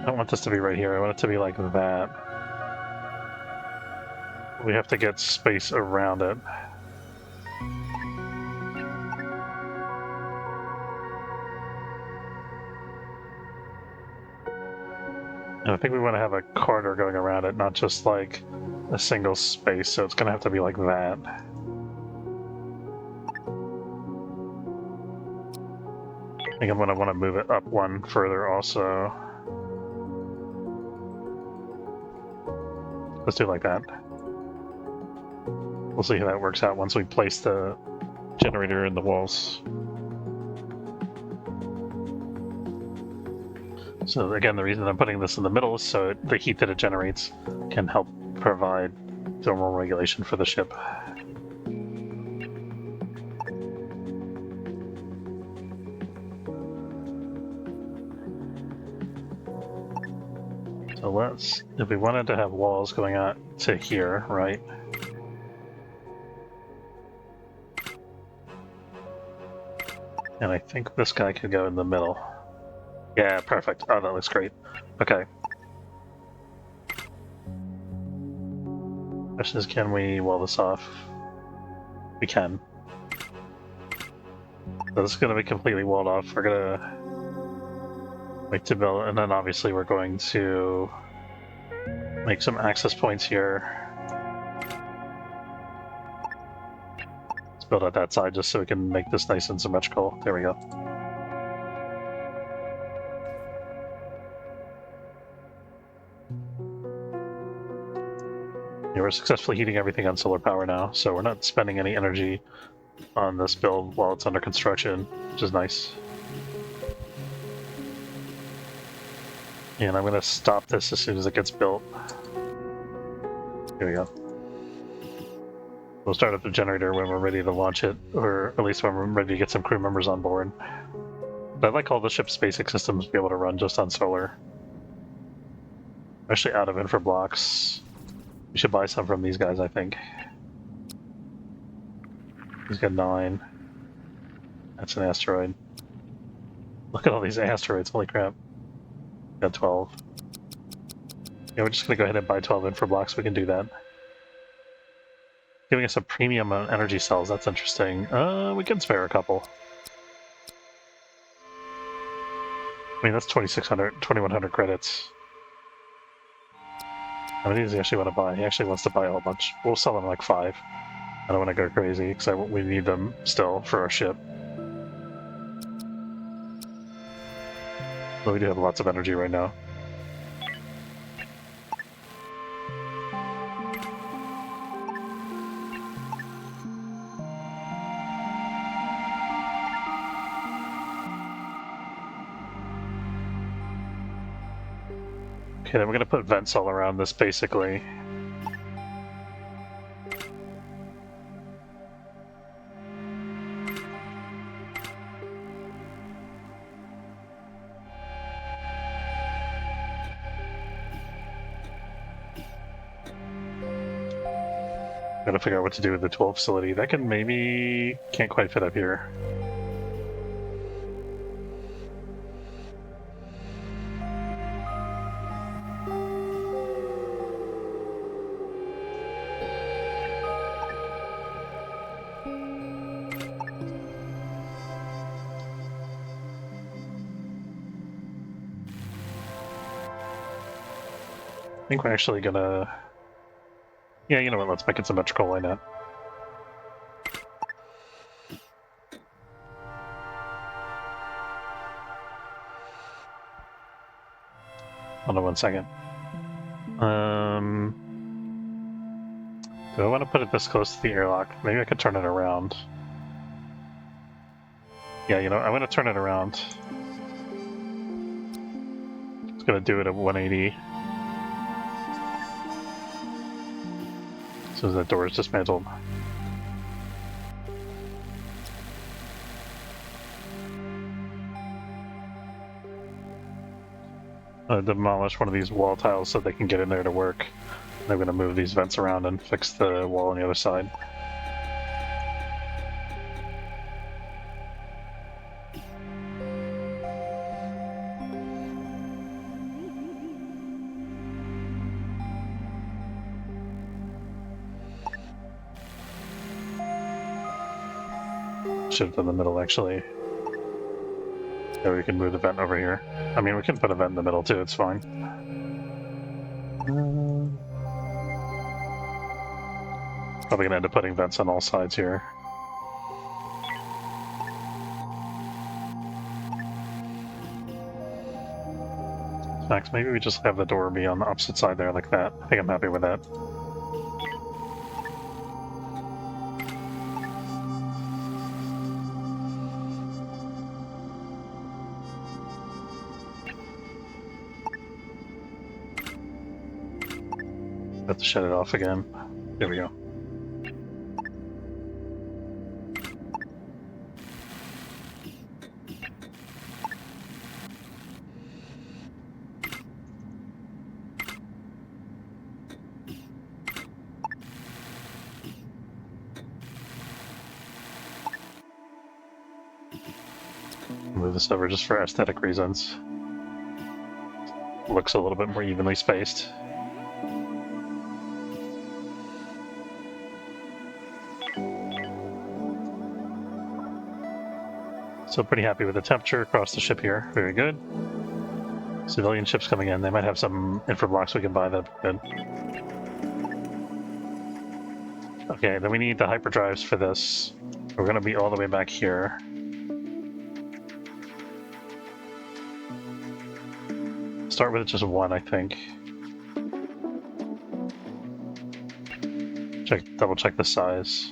I don't want this to be right here. I want it to be like that. We have to get space around it. And I think we want to have a corridor going around it, not just like a single space, so it's going to have to be like that. I think I'm going to want to move it up one further also. Let's do it like that. We'll see how that works out once we place the generator in the walls. So again, the reason I'm putting this in the middle is so the heat that it generates can help provide thermal regulation for the ship. So let's, if we wanted to have walls going out to here, right? And I think this guy could go in the middle. Yeah, perfect. Oh, that looks great. Okay. Question is, can we wall this off? We can. So this is going to be completely walled off. We're going to wait to build, and then obviously we're going to make some access points here. Let's build out that side just so we can make this nice and symmetrical. There we go. Yeah, we're successfully heating everything on solar power now, so we're not spending any energy on this build while it's under construction, which is nice. And I'm going to stop this as soon as it gets built. Here we go. We'll start up the generator when we're ready to launch it, or at least when we're ready to get some crew members on board. But I'd like all the ship's basic systems to be able to run just on solar. I'm actually out of infra blocks. We should buy some from these guys, I think. He's got 9. That's an asteroid. Look at all these asteroids, holy crap. Got 12. Yeah, we're just going to go ahead and buy 12 infra blocks, we can do that. Giving us a premium on energy cells, that's interesting. We can spare a couple. I mean, that's 2,600, 2,100 credits. How many does he actually want to buy? He actually wants to buy a whole bunch. We'll sell them like 5. I don't want to go crazy, because we need them still for our ship. But we do have lots of energy right now. Okay, then we're going to put vents all around this, basically. Gotta figure out what to do with the tool facility. That can maybe... can't quite fit up here. I think we're actually gonna... Yeah, you know what, let's make it symmetrical, why not? Hold on 1 second. Do I want to put it this close to the airlock? Maybe I could turn it around. Yeah, you know, I'm going to turn it around. It's going to do it at 180. As soon as that door is dismantled. Demolish one of these wall tiles so they can get in there to work. I'm going to move these vents around and fix the wall on the other side. Should have done the middle, actually. Yeah, we can move the vent over here. I mean, we can put a vent in the middle, too, it's fine. Probably gonna end up putting vents on all sides here. Max, maybe we just have the door be on the opposite side there like that. I think I'm happy with that. have to shut it off again. There we go. Move this over just for aesthetic reasons. Looks a little bit more evenly spaced. So pretty happy with the temperature across the ship here. Very good. Civilian ships coming in. They might have some infra blocks we can buy. That'd be good. Okay, then we need the hyperdrives for this. We're going to be all the way back here. Start with just one, I think. Double check the size.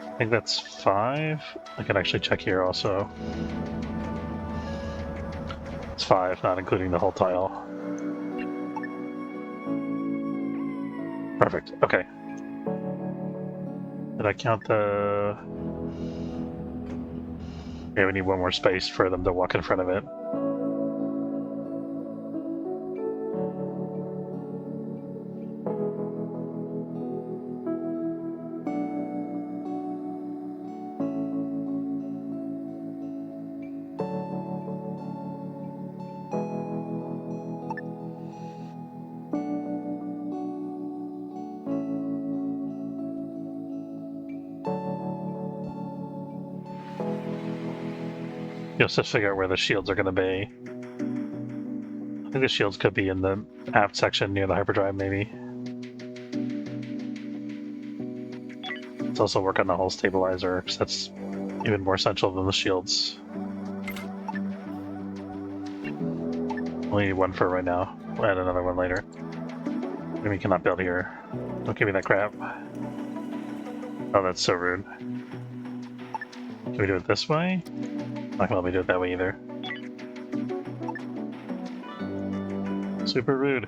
I think that's 5. I can actually check here also. It's 5, not including the whole tile. Perfect. Okay. Did I count the... Okay, we need one more space for them to walk in front of it. Just to figure out where the shields are going to be. I think the shields could be in the aft section near the hyperdrive, maybe. Let's also work on the hull stabilizer, because that's even more essential than the shields. Only need one for right now. We'll add another one later. Maybe we cannot build here. Don't give me that crap. Oh, that's so rude. Can we do it this way? Not gonna let me do it that way either. Super rude.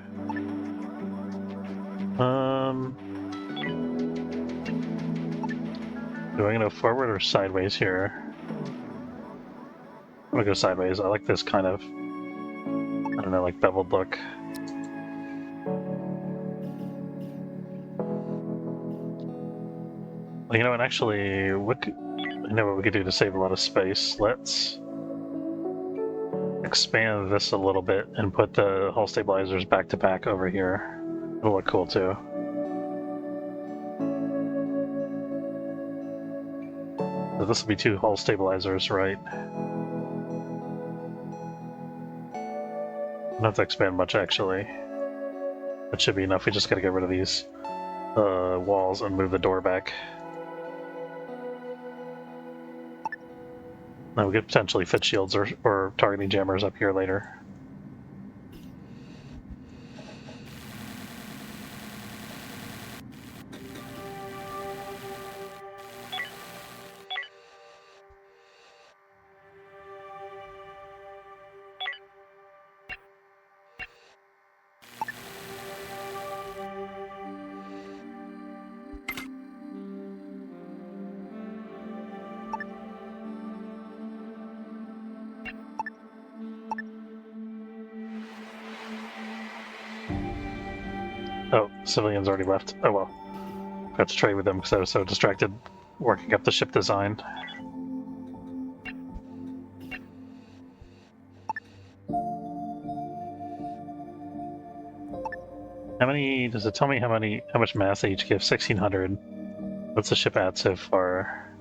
Do I go forward or sideways here? I'm gonna go sideways. I like this kind of, I don't know, like beveled look. Well, you know what, actually, I know what we could do to save a lot of space. Let's expand this a little bit and put the hull stabilizers back to back over here. It'll look cool too. So this will be 2 hull stabilizers, right? I don't have to expand much actually. That should be enough. We just gotta get rid of these walls and move the door back. Now we could potentially fit shields or targeting jammers up here later. Oh, civilians already left. Oh well. Got to trade with them because I was so distracted working up the ship design. How many, does it tell me how much mass they each give? 1600. What's the ship at so far?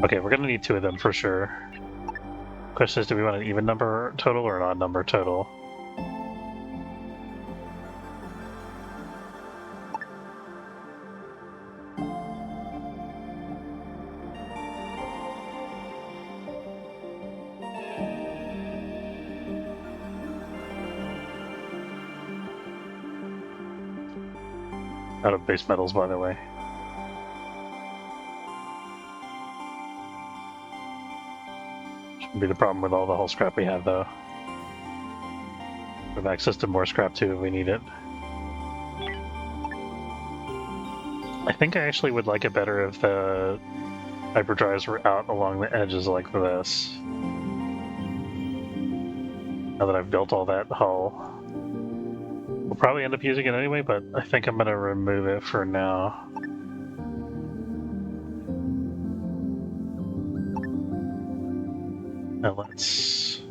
Okay, we're gonna need 2 of them for sure. Question is, do we want an even number total or an odd number total? Out of base metals, by the way. Would be the problem with all the whole scrap we have, though. We have access to more scrap too if we need it. I think I actually would like it better if the hyperdrives were out along the edges like this. Now that I've built all that hull. We'll probably end up using it anyway, but I think I'm going to remove it for now. Now let's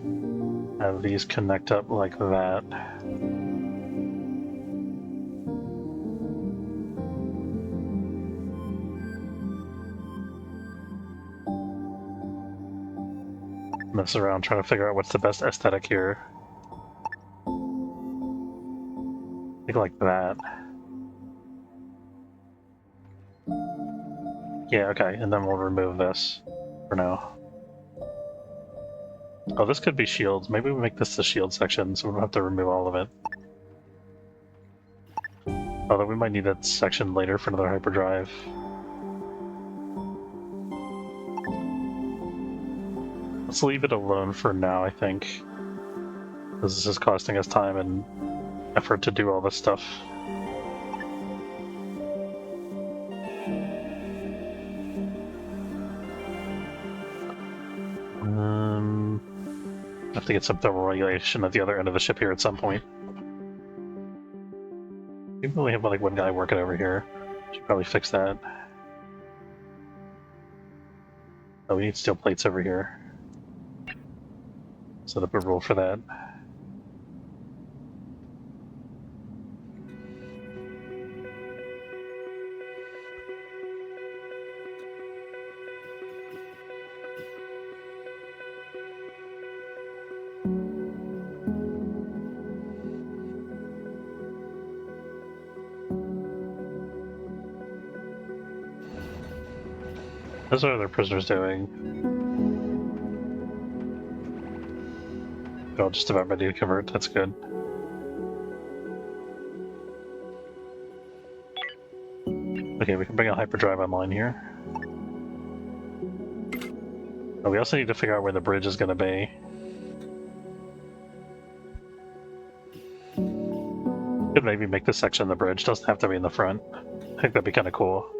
have these connect up like that. Mess around trying to figure out what's the best aesthetic here. I think like that. Yeah, okay, and then we'll remove this for now. Oh, this could be shields. Maybe we make this the shield section so we don't have to remove all of it. Although we might need that section later for another hyperdrive. Let's leave it alone for now, I think. Because this is costing us time and effort to do all this stuff. Have to get some thermal regulation at the other end of the ship here at some point. We only have like one guy working over here. Should probably fix that. Oh, we need steel plates over here. Set up a rule for that. How's our other prisoners doing? They're all just about ready to convert, that's good. Okay, we can bring a hyperdrive online here. Oh, we also need to figure out where the bridge is going to be. Could maybe make this section the bridge, doesn't have to be in the front. I think that'd be kind of cool.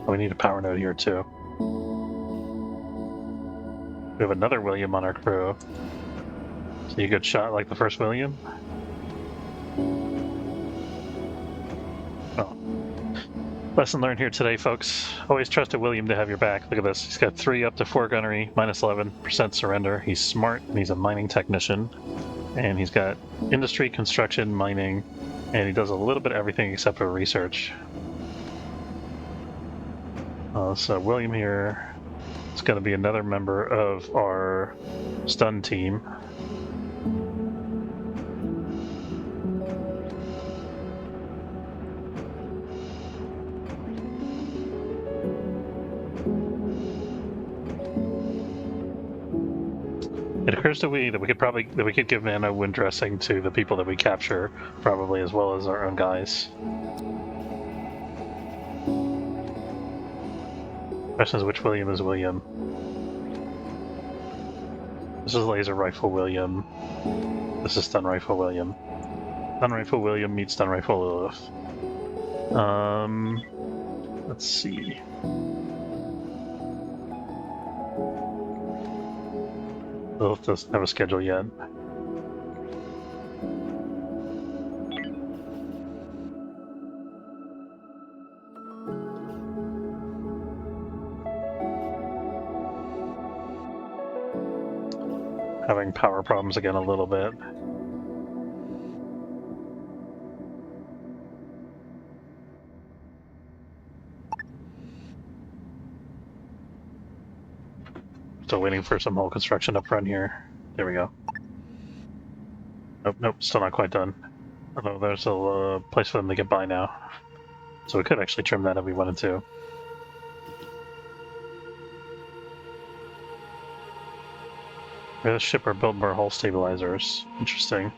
We need a power node here too. We have another William on our crew. So you get shot like the first William? Oh. Lesson learned here today, folks. Always trust a William to have your back. Look at this. He's got 3 up to 4 gunnery, minus 11% surrender. He's smart, and he's a mining technician. And he's got industry, construction, mining, and he does a little bit of everything except for research. So William here is going to be another member of our stun team. It occurs to me that we could give mana wind dressing to the people that we capture, probably as well as our own guys. Question is, which William is William? This is laser rifle William. This is stun rifle William. Stun rifle William meets stun rifle Lilith. Let's see. Lilith doesn't have a schedule yet. Having power problems again a little bit. Still waiting for some hull construction up front here. There we go. Nope, still not quite done. Although there's a place for them to get by now. So we could actually trim that if we wanted to. This ship or build more hull stabilizers. Interesting.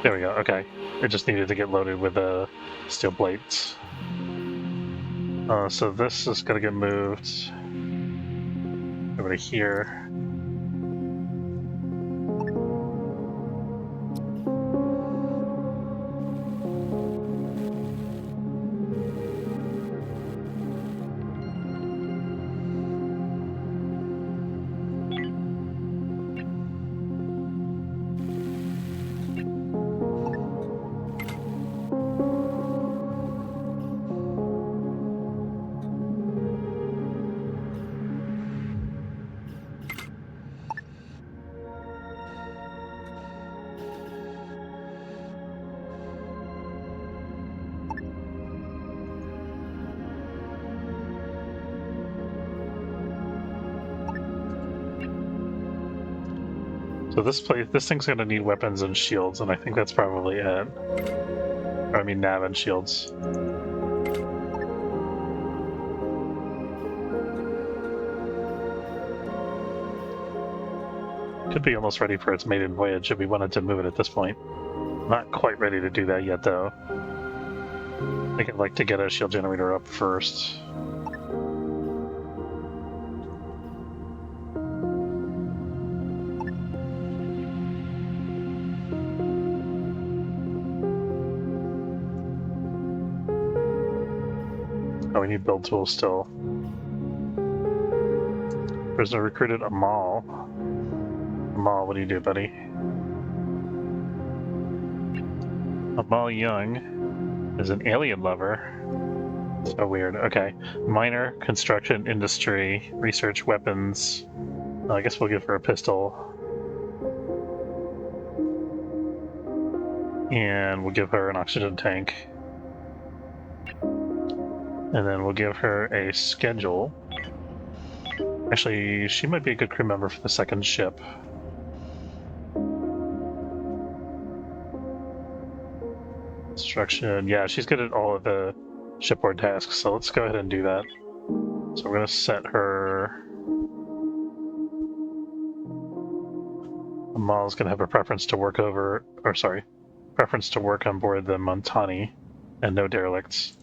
There we go, okay. It just needed to get loaded with steel plates. So this is gonna get moved over to here. So this thing's gonna need weapons and shields, and I think that's probably it. Or, I mean, nav and shields. Could be almost ready for its maiden voyage if we wanted to move it at this point. Not quite ready to do that yet, though. I think I'd like to get a shield generator up first. Oh, we need build tools still. Prisoner recruited Amal. Amal, what do you do, buddy? Amal Young is an alien lover. So weird. Okay. Minor, construction, industry, research, weapons. I guess we'll give her a pistol. And we'll give her an oxygen tank. And then we'll give her a schedule. Actually, she might be a good crew member for the second ship. Instruction. Yeah, she's good at all of the shipboard tasks, so let's go ahead and do that. So we're going to set her... Amal's going to have a preference to work over... Or, sorry. Preference to work on board the Montani, and no derelicts.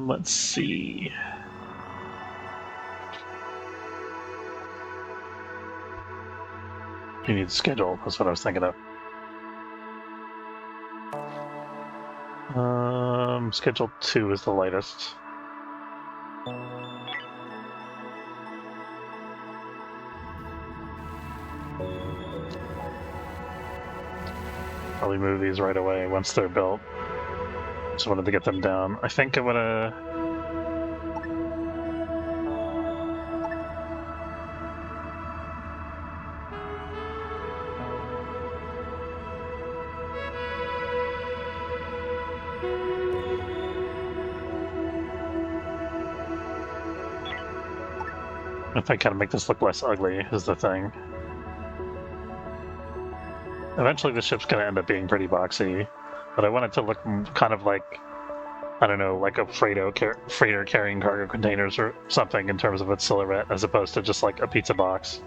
Let's see. You need a schedule, that's what I was thinking of. Schedule 2 is the lightest. Probably move these right away once they're built. Just wanted to get them down. I think I'm gonna... If I kind of make this look less ugly, is the thing. Eventually the ship's gonna end up being pretty boxy, but I want it to look kind of like, I don't know, like a freighter carrying cargo containers or something in terms of its silhouette, as opposed to just like a pizza box.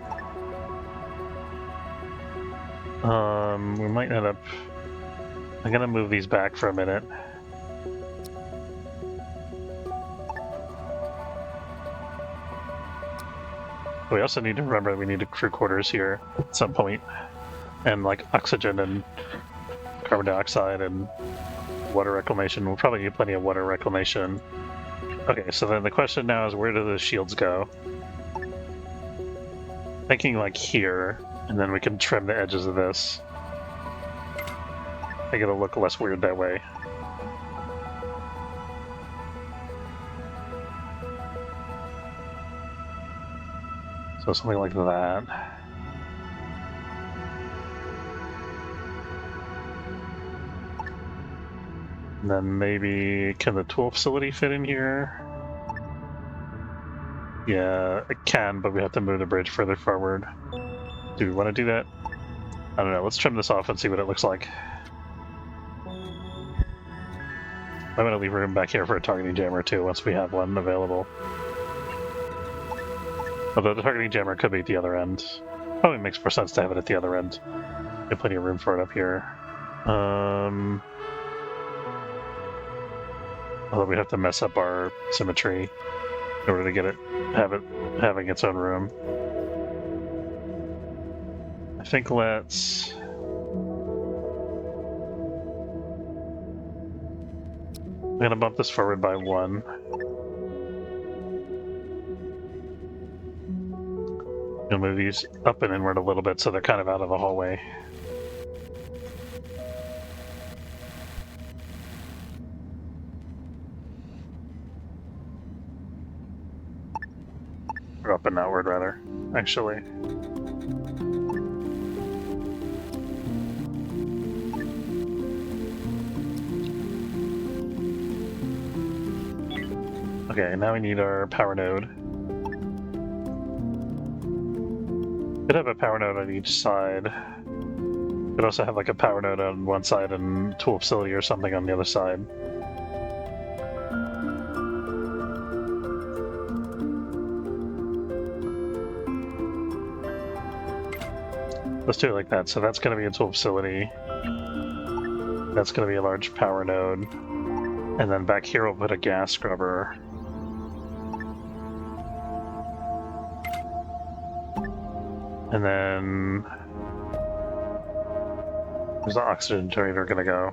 We might end up... I'm gonna move these back for a minute. We also need to remember that we need crew quarters here at some point, and like oxygen and carbon dioxide and water reclamation. We'll probably need plenty of water reclamation. Okay, so then the question now is, where do the shields go? Thinking like here, and then we can trim the edges of this. I think it'll look less weird that way. So something like that. And then maybe, can the tool facility fit in here? Yeah, it can, but we have to move the bridge further forward. Do we want to do that? I don't know, let's trim this off and see what it looks like. I'm going to leave room back here for a targeting jammer too once we have one available. Although the targeting jammer could be at the other end. Probably makes more sense to have it at the other end. There's plenty of room for it up here. Although we'd have to mess up our symmetry in order to get it having its own room. I think let's... I'm gonna bump this forward by 1. Gonna move these up and inward a little bit so they're kind of out of the hallway. Or up and outward, rather, actually. Okay, now we need our power node. Could have a power node on each side. Could also have like a power node on one side and tool facility or something on the other side. Let's do it like that. So that's going to be a tool facility. That's going to be a large power node. And then back here we'll put a gas scrubber. And then where's the oxygen generator gonna go?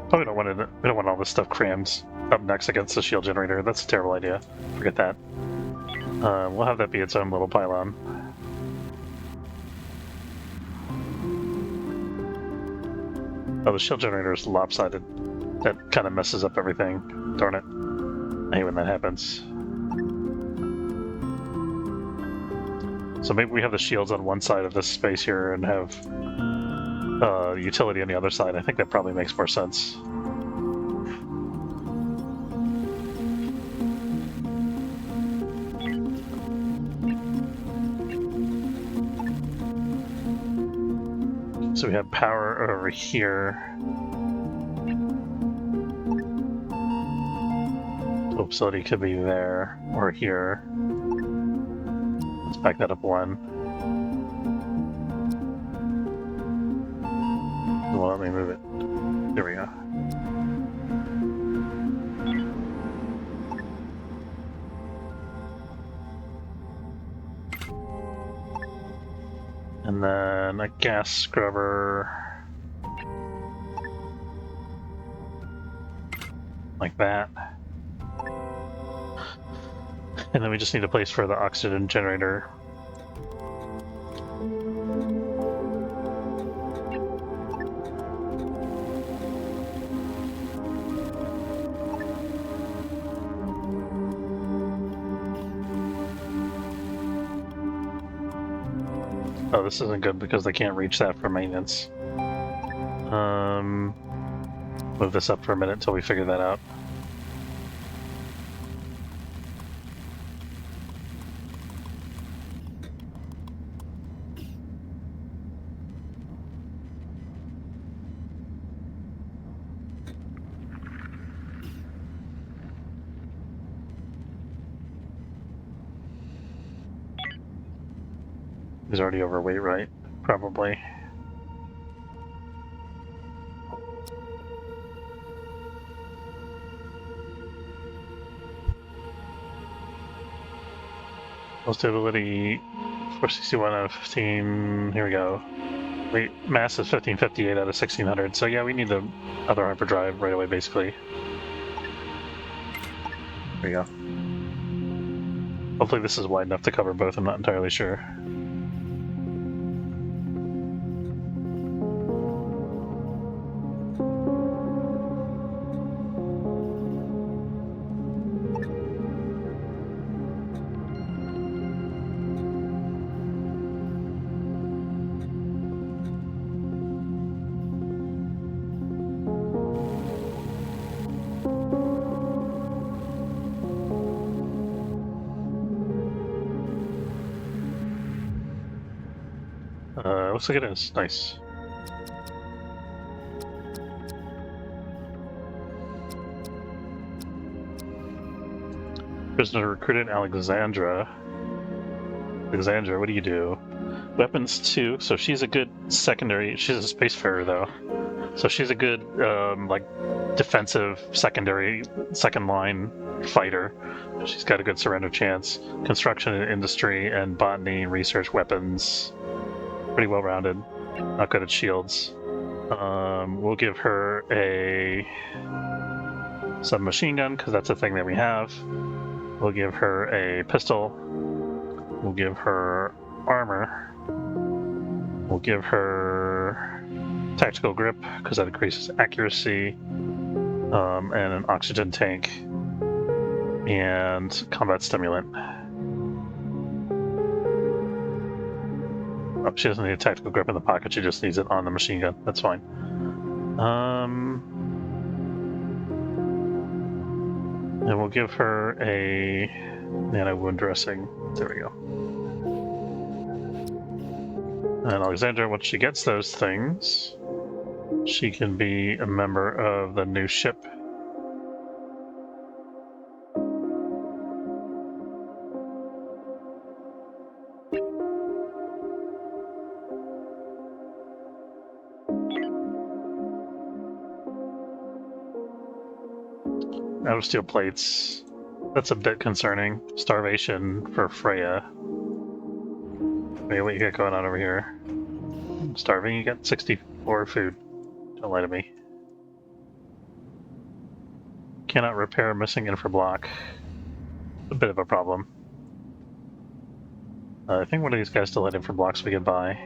Probably don't want it. We don't want all this stuff crammed up next against the shield generator. That's a terrible idea. Forget that. We'll have that be its own little pylon. Oh, the shield generator is lopsided. That kind of messes up everything. Darn it. I hate when that happens. So maybe we have the shields on one side of this space here and have utility on the other side. I think that probably makes more sense. So we have power over here. The facility could be there or here. Let's back that up 1. Well, let me move it. There we go. And then a gas scrubber. Like that. And then we just need a place for the oxygen generator. Oh, this isn't good because they can't reach that for maintenance. Move this up for a minute until we figure that out. He's already overweight, right? Probably. Stability 461 out of 15. Here we go. Mass is 1558 out of 1600. So yeah, we need the other hyperdrive right away, basically. There we go. Hopefully this is wide enough to cover both. I'm not entirely sure. Looks like it is. Nice. Prisoner recruited Alexandra. Alexandra, what do you do? Weapons 2, so she's a good secondary. She's a spacefarer though, so she's a good like defensive secondary second line fighter. She's got a good surrender chance. Construction and industry and botany and research weapons. Pretty well rounded. Not good at shields. We'll give her a submachine gun because that's a thing that we have. We'll give her a pistol. We'll give her armor. We'll give her tactical grip because that increases accuracy, and an oxygen tank, and combat stimulant. Oh, she doesn't need a tactical grip in the pocket, she just needs it on the machine gun. That's fine. And we'll give her a nano wound dressing. There we go. And Alexandra, once she gets those things, she can be a member of the new ship. Out of steel plates. That's a bit concerning. Starvation for Freya. Wait, what you got going on over here? I'm starving? You got 64 food. Don't lie to me. Cannot repair missing infra block. A bit of a problem. I think one of these guys still had infra blocks we could buy.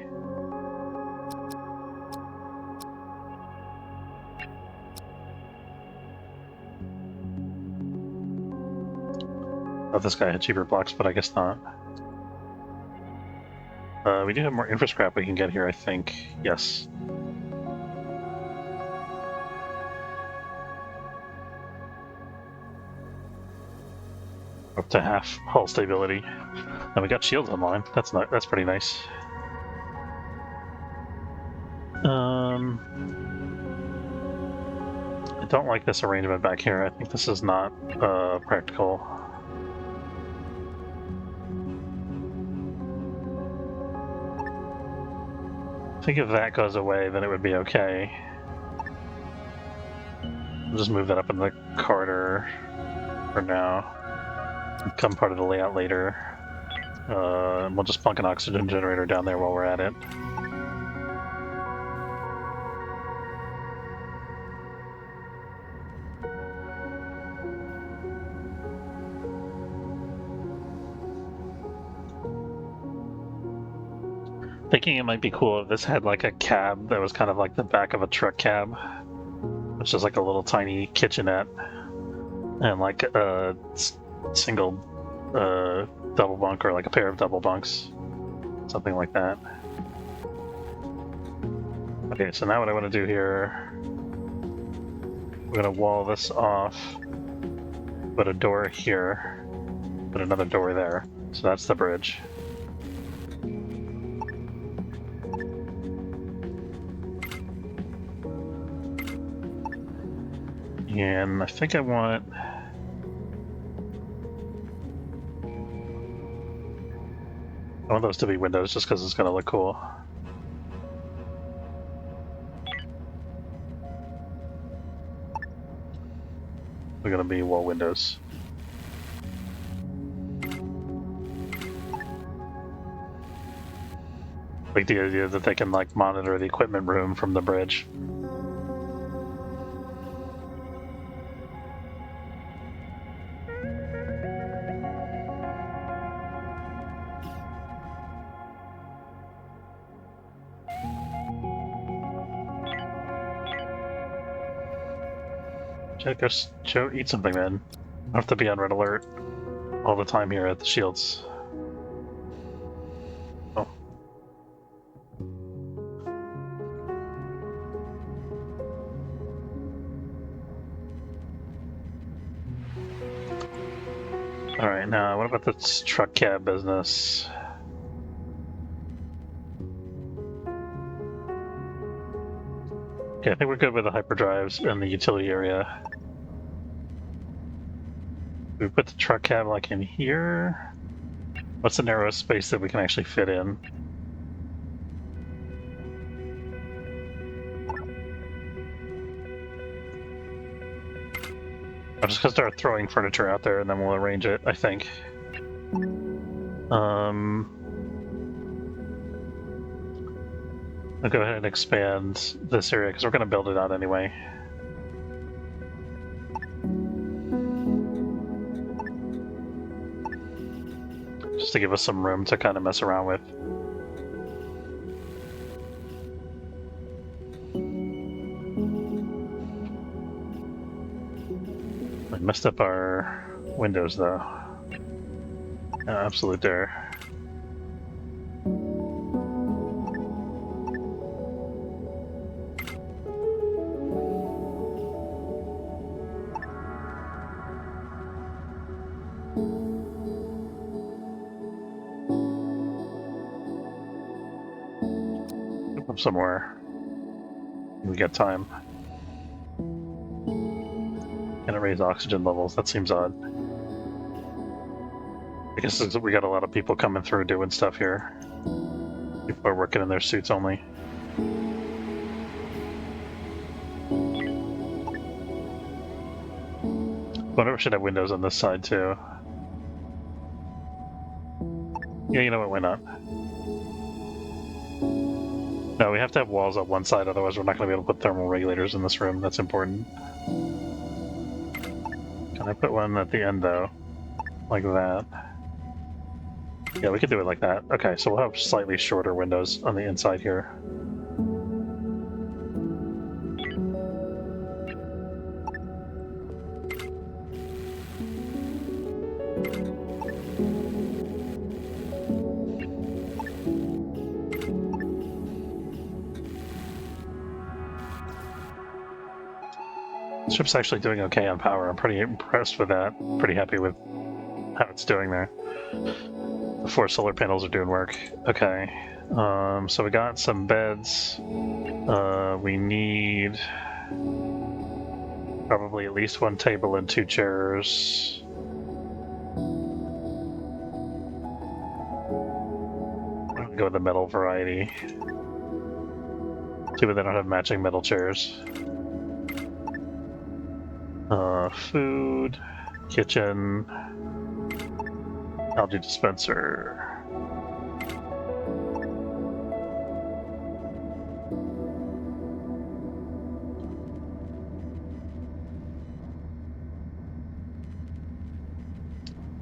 Oh, this guy had cheaper blocks, but I guess not. We do have more infra scrap we can get here, I think. Yes. Up to half hull stability. And we got shields online. That's pretty nice. I don't like this arrangement back here. I think this is not practical. I think if that goes away, then it would be okay. We'll just move that up in the corridor for now. Become part of the layout later. We'll just plunk an oxygen generator down there while we're at it. Thinking it might be cool if this had like a cab that was kind of like the back of a truck cab. It's just like a little tiny kitchenette and like a single double bunk or like a pair of double bunks. Something like that. Okay, so now what I want to do here, we're going to wall this off, put a door here, put another door there. So that's the bridge. And I think I want... I want those to be windows just because it's going to look cool. They're going to be wall windows. Like the idea that they can like monitor the equipment room from the bridge. Go eat something, man. I have to be on red alert all the time here at the shields. Oh. Alright, now what about this truck cab business? Okay, I think we're good with the hyperdrives and the utility area. We put the truck cab like in here. What's the narrowest space that we can actually fit in? I'm just gonna start throwing furniture out there and then we'll arrange it, I think. I'll go ahead and expand this area because we're gonna build it out anyway. Just to give us some room to kind of mess around with. I messed up our windows though. Absolute dare. Up somewhere. We got time. Gonna raise oxygen levels. That seems odd. I guess we got a lot of people coming through doing stuff here. People are working in their suits only. Wonder if we should have windows on this side too. Yeah, you know what? Why not? No, we have to have walls on one side, otherwise we're not going to be able to put thermal regulators in this room. That's important. Can I put one at the end, though? Like that? Yeah, we could do it like that. Okay, so we'll have slightly shorter windows on the inside here. The ship's actually doing okay on power. I'm pretty impressed with that. Pretty happy with how it's doing there. The 4 solar panels are doing work. Okay. So we got some beds. We need probably at least 1 table and 2 chairs. I'm gonna go with the metal variety. Too bad they don't have matching metal chairs. Food, kitchen, algae dispenser.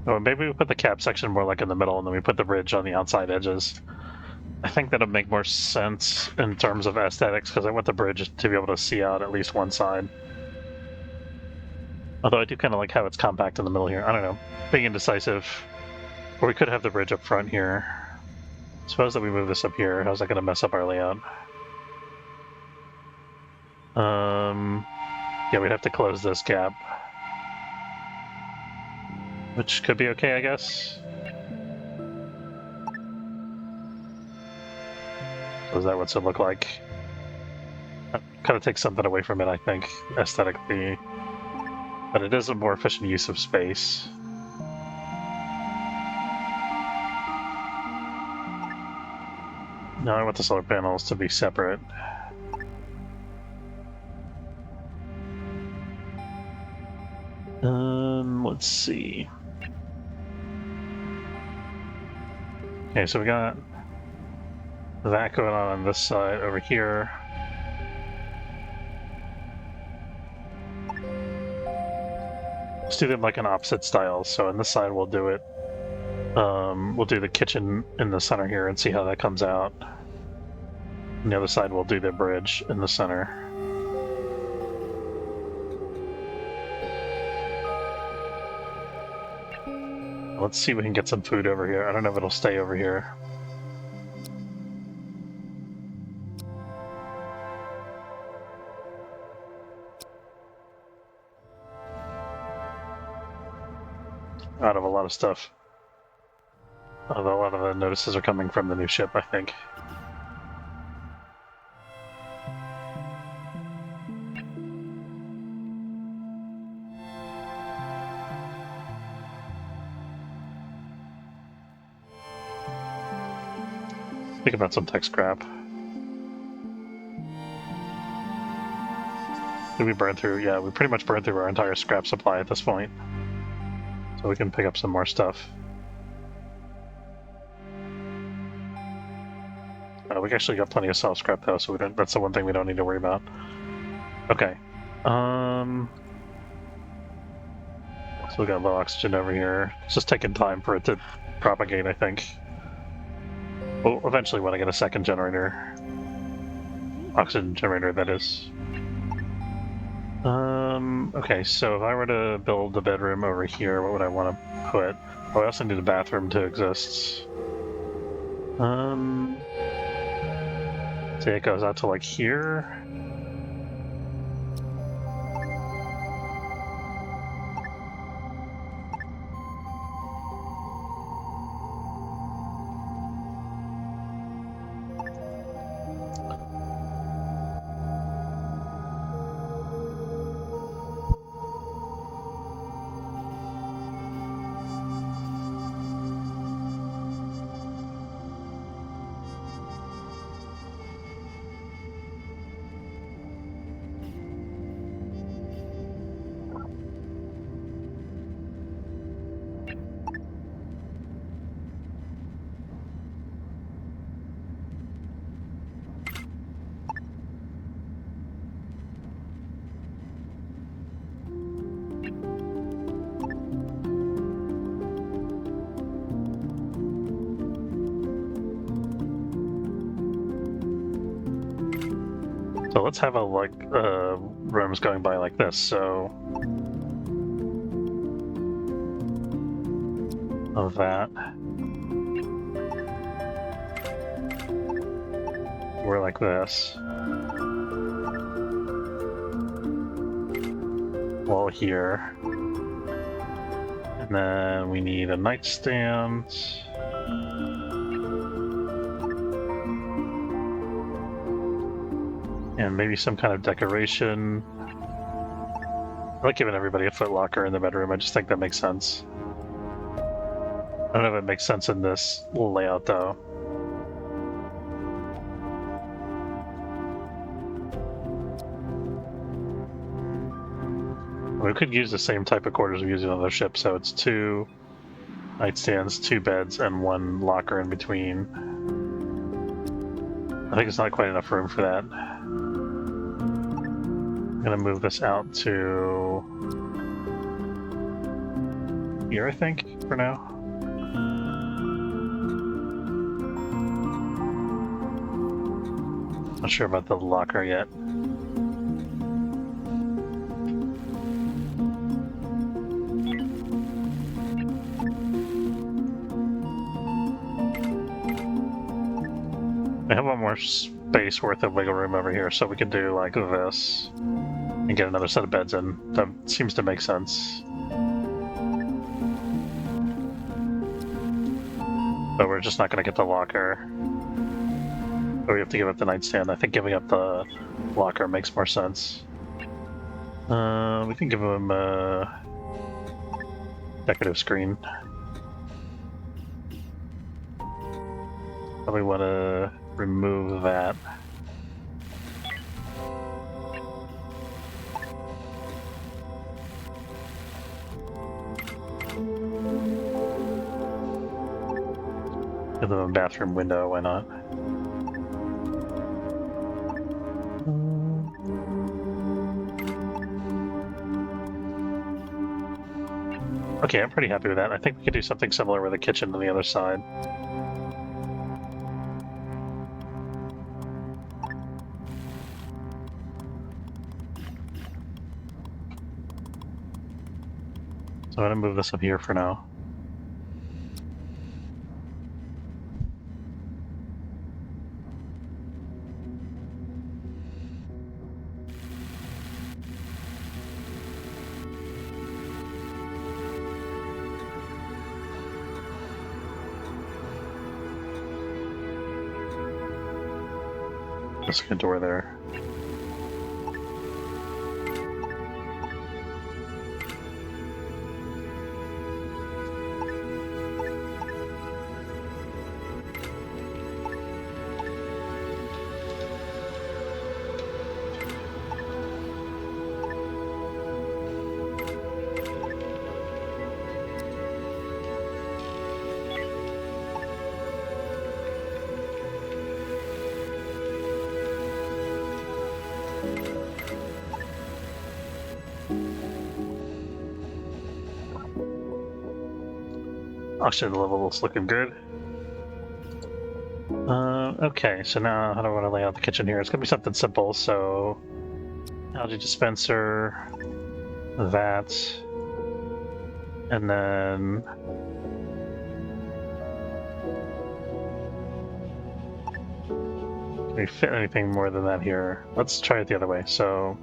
Oh, maybe we put the cab section more like in the middle, and then we put the bridge on the outside edges. I think that'll make more sense in terms of aesthetics, because I want the bridge to be able to see out at least one side. Although I do kind of like how it's compact in the middle here. I don't know. Being indecisive. Or we could have the bridge up front here. Suppose that we move this up here. How's that going to mess up our layout? Yeah, we'd have to close this gap. Which could be okay, I guess. So is that what's it look like? That kind of takes something away from it, I think, aesthetically. But it is a more efficient use of space. No, I want the solar panels to be separate. Let's see. Okay, so we got that going on this side over here. Let's do them like an opposite style. So on this side we'll do it. We'll do the kitchen in the center here and see how that comes out. On the other side we'll do the bridge in the center. Let's see if we can get some food over here. I don't know if it'll stay over here. Out of a lot of stuff. Although a lot of the notices are coming from the new ship, I think. Think about some tech scrap. Did we burn through? Yeah, we pretty much burned through our entire scrap supply at this point. So we can pick up some more stuff. We actually got plenty of soft scrap though, so that's the one thing we don't need to worry about. Okay. So we got low oxygen over here. It's just taking time for it to propagate, I think. Well, eventually when I get a second generator. Oxygen generator, that is. Okay, so if I were to build a bedroom over here, what would I want to put? Oh, I also need a bathroom to exist. Say it goes out to like here. So let's have rooms going by like this. So of that, we're like this. Wall here, and then we need a nightstand. And maybe some kind of decoration. I like giving everybody a foot locker in the bedroom. I just think that makes sense. I don't know if it makes sense in this layout, though. We could use the same type of quarters we use on other ships, so it's 2 nightstands, 2 beds, and 1 locker in between. I think it's not quite enough room for that. I'm gonna move this out to here, I think, for now. Not sure about the locker yet. I have one more space worth of wiggle room over here, so we can do like this and get another set of beds in. That seems to make sense. But we're just not going to get the locker. But we have to give up the nightstand. I think giving up the locker makes more sense. We can give him a decorative screen. Probably want to remove that. Give them a bathroom window, why not? Okay, I'm pretty happy with that. I think we could do something similar with a kitchen on the other side. So I'm going to move this up here for now. Just a door there. Actually, the level is looking good. Okay, so now how do I want to lay out the kitchen here? It's gonna be something simple, so algae dispenser, that, and then can we fit anything more than that here? Let's try it the other way. So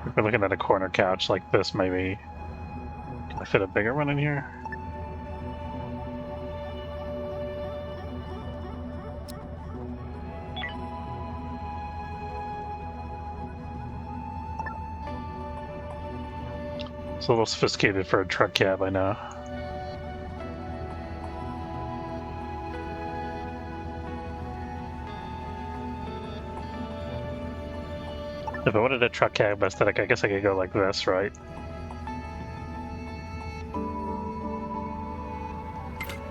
if we're looking at a corner couch like this, maybe can I fit a bigger one in here? It's a little sophisticated for a truck cab, I know. If I wanted a truck cab aesthetic, I guess I could go like this, right?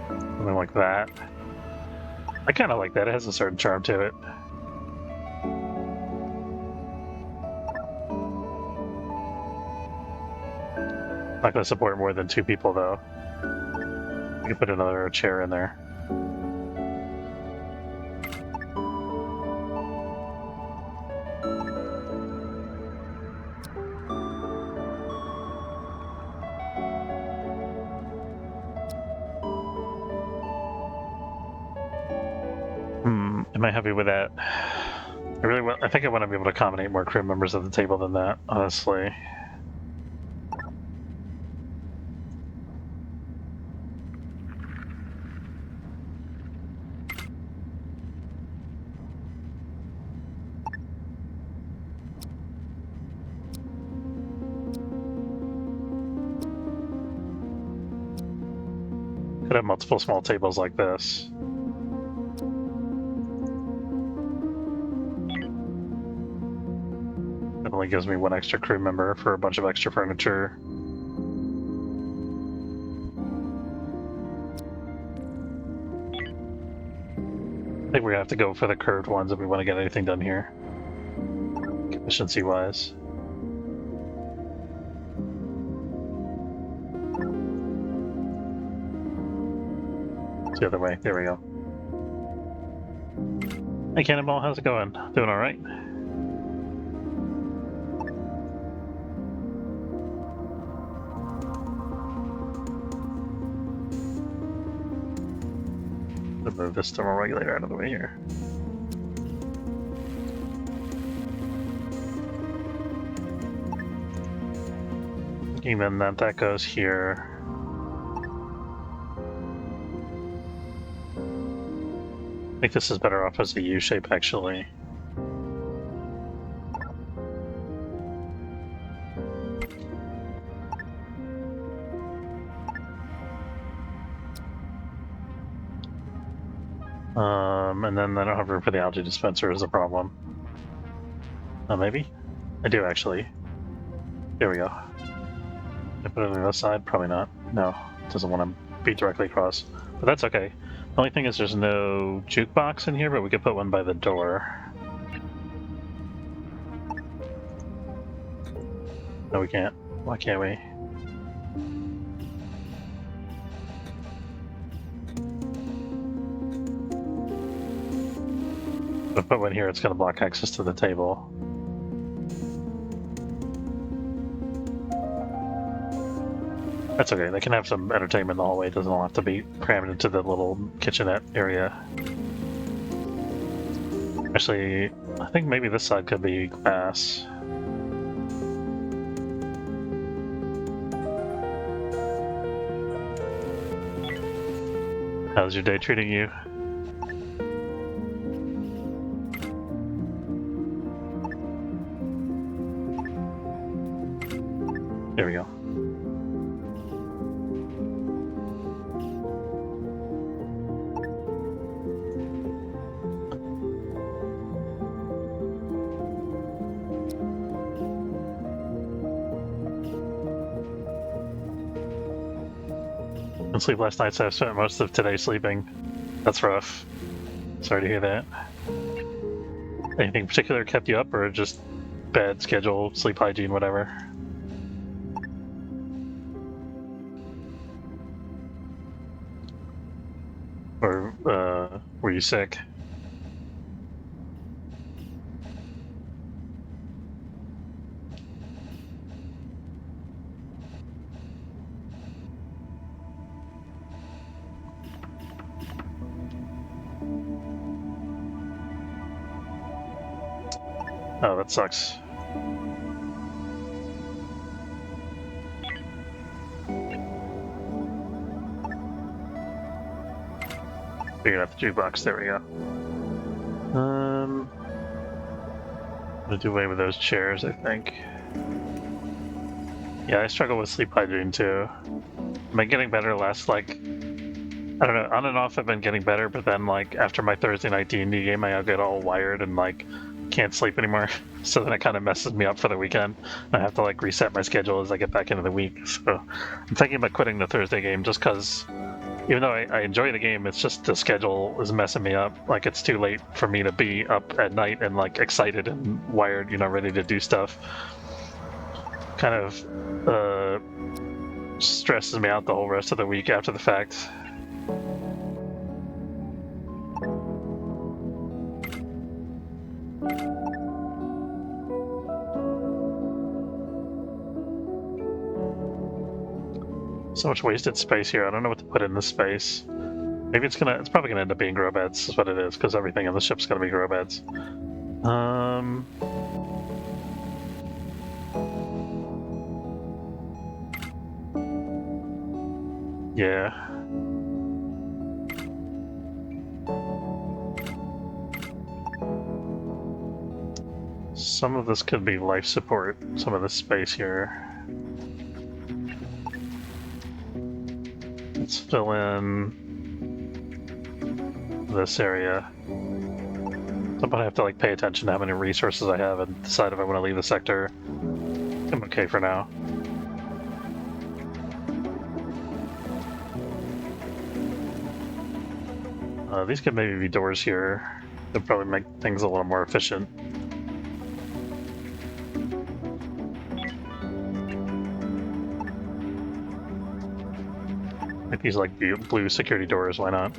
Something like that. I kind of like that. It has a certain charm to it. Not going to support more than 2 people, though. You can put another chair in there. Am I happy with that? I think I want to be able to accommodate more crew members at the table than that, honestly. Could have multiple small tables like this. It only gives me 1 extra crew member for a bunch of extra furniture. I think we're gonna have to go for the curved ones if we want to get anything done here, efficiency-wise. It's the other way. There we go. Hey, Cannonball, how's it going? Doing all right? Let's move this thermal regulator out of the way here. Even that goes here. I think this is better off as a U shape, actually. And then I don't have room for the algae dispenser is a problem. Oh, maybe? I do, actually. There we go. Can I put it on the other side? Probably not. No, it doesn't want to be directly across. But that's okay. The only thing is there's no jukebox in here, but we could put one by the door. No, we can't. Why can't we? If I put one here, it's going to block access to the table. That's okay. They can have some entertainment in the hallway. It doesn't all have to be crammed into the little kitchenette area. Actually, I think maybe this side could be glass. How's your day treating you? There we go. Didn't sleep last night, so I spent most of today sleeping. That's rough. Sorry to hear that. Anything particular kept you up, or just bad schedule, sleep hygiene, whatever? Or were you sick? Oh, that sucks. Figured out the jukebox. There we go. I'm gonna do away with those chairs, I think. Yeah, I struggle with sleep hygiene too. Am I getting better less? Like, I don't know. On and off, I've been getting better, but then like after my Thursday night D&D game, I get all wired and like can't sleep anymore. So then it kind of messes me up for the weekend. I have to like reset my schedule as I get back into the week. So I'm thinking about quitting the Thursday game just because, even though I enjoy the game, it's just the schedule is messing me up. Like it's too late for me to be up at night and like excited and wired, you know, ready to do stuff. Kind of stresses me out the whole rest of the week after the fact. So much wasted space here. I don't know what to put in this space. Maybe it's probably gonna end up being grow beds. Is what it is, because everything in the ship's gonna be grow beds. Yeah. Some of this could be life support. Some of this space here. Let's fill in this area. I'm gonna have to like pay attention to how many resources I have and decide if I want to leave the sector. I'm okay for now. These could maybe be doors here. They'll probably make things a little more efficient. Make these like blue security doors, why not?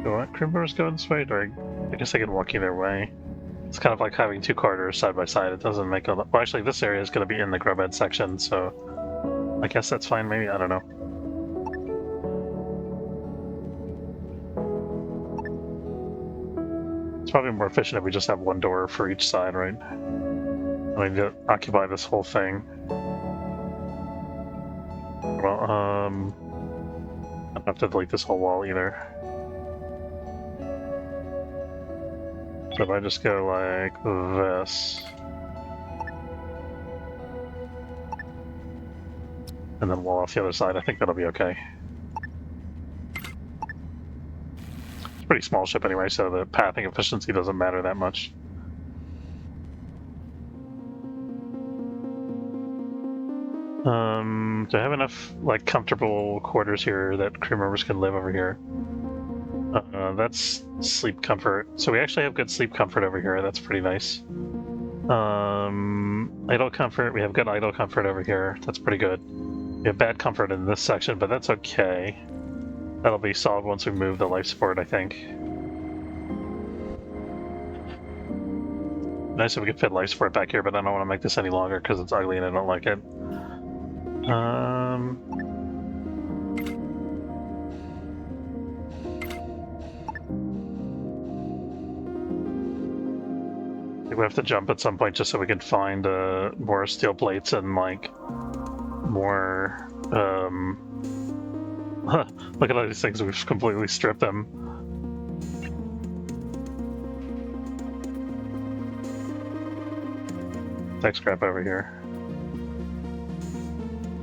Do I want crew members going this way? I guess I can walk either way. It's kind of like having two corridors side by side. It doesn't make a lot. Well, actually, this area is going to be in the grub bed section, so I guess that's fine. Maybe, I don't know. It's probably more efficient if we just have one door for each side, right? I need to occupy this whole thing. Well, I don't have to delete this whole wall either. So if I just go like this, and then wall off the other side, I think that'll be okay. It's a pretty small ship anyway, so the pathing efficiency doesn't matter that much. Do I have enough like comfortable quarters here that crew members can live over here? That's sleep comfort. So we actually have good sleep comfort over here. That's pretty nice. Idle comfort. We have good idle comfort over here. That's pretty good. We have bad comfort in this section, but that's okay. That'll be solved once we move the life support, I think. Nice if we could fit life support back here, but I don't want to make this any longer because it's ugly and I don't like it. I think we have to jump at some point just so we can find more steel plates and like more. Look at all these things, we've completely stripped them. Tech scrap over here.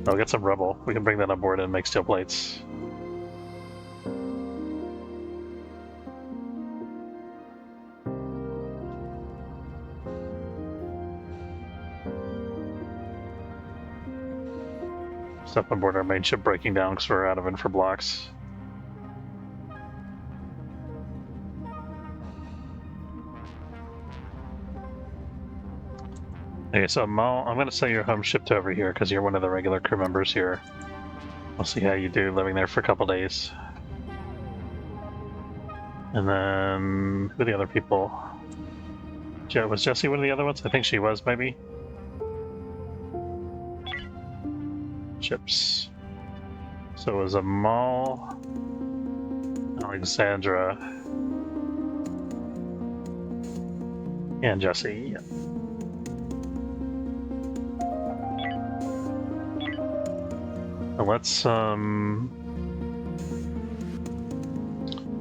I'll get some rubble. We can bring that on board and make steel plates. stuff on board our main ship breaking down because we're out of infra blocks. Okay, so Mal, I'm going to send your home ship to over here because you're one of the regular crew members here. We'll see how you do living there for a couple days. And then, who are the other people? Was Jessie one of the other ones? I think she was, maybe? Ships. So it was Amal, Alexandra, and Jessie. Yeah. Let's, oh,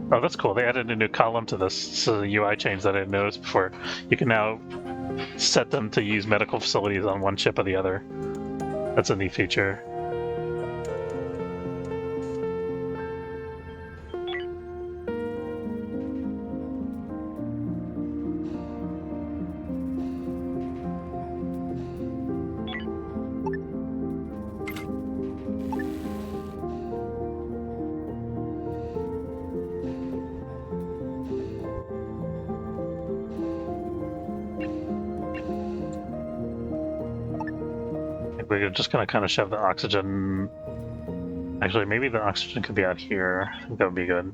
that's cool. They added a new column to this. This is a UI change that I didn't notice before. You can now set them to use medical facilities on one ship or the other. That's a neat feature. We're just going to kind of shove the oxygen. Actually, maybe the oxygen could be out here. I think that would be good.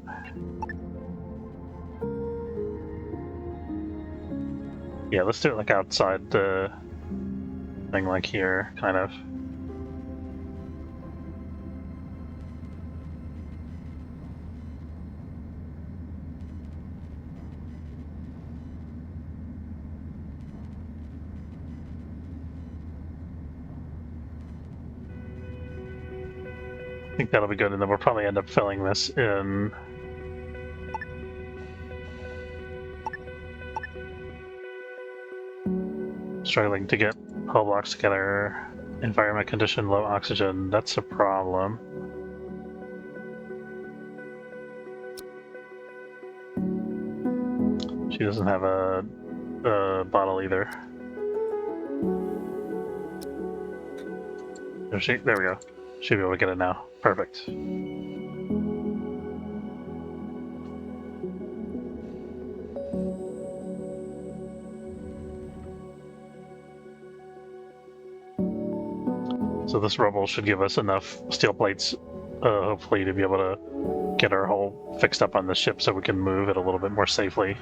Yeah, let's do it like outside the thing, like here, kind of. I think that'll be good, and then we'll probably end up filling this in. Struggling to get hull blocks together. Environment condition, low oxygen. That's a problem. She doesn't have a bottle either. There we go. Should be able to get it now. Perfect. So this rubble should give us enough steel plates, hopefully, to be able to get our hull fixed up on the ship so we can move it a little bit more safely.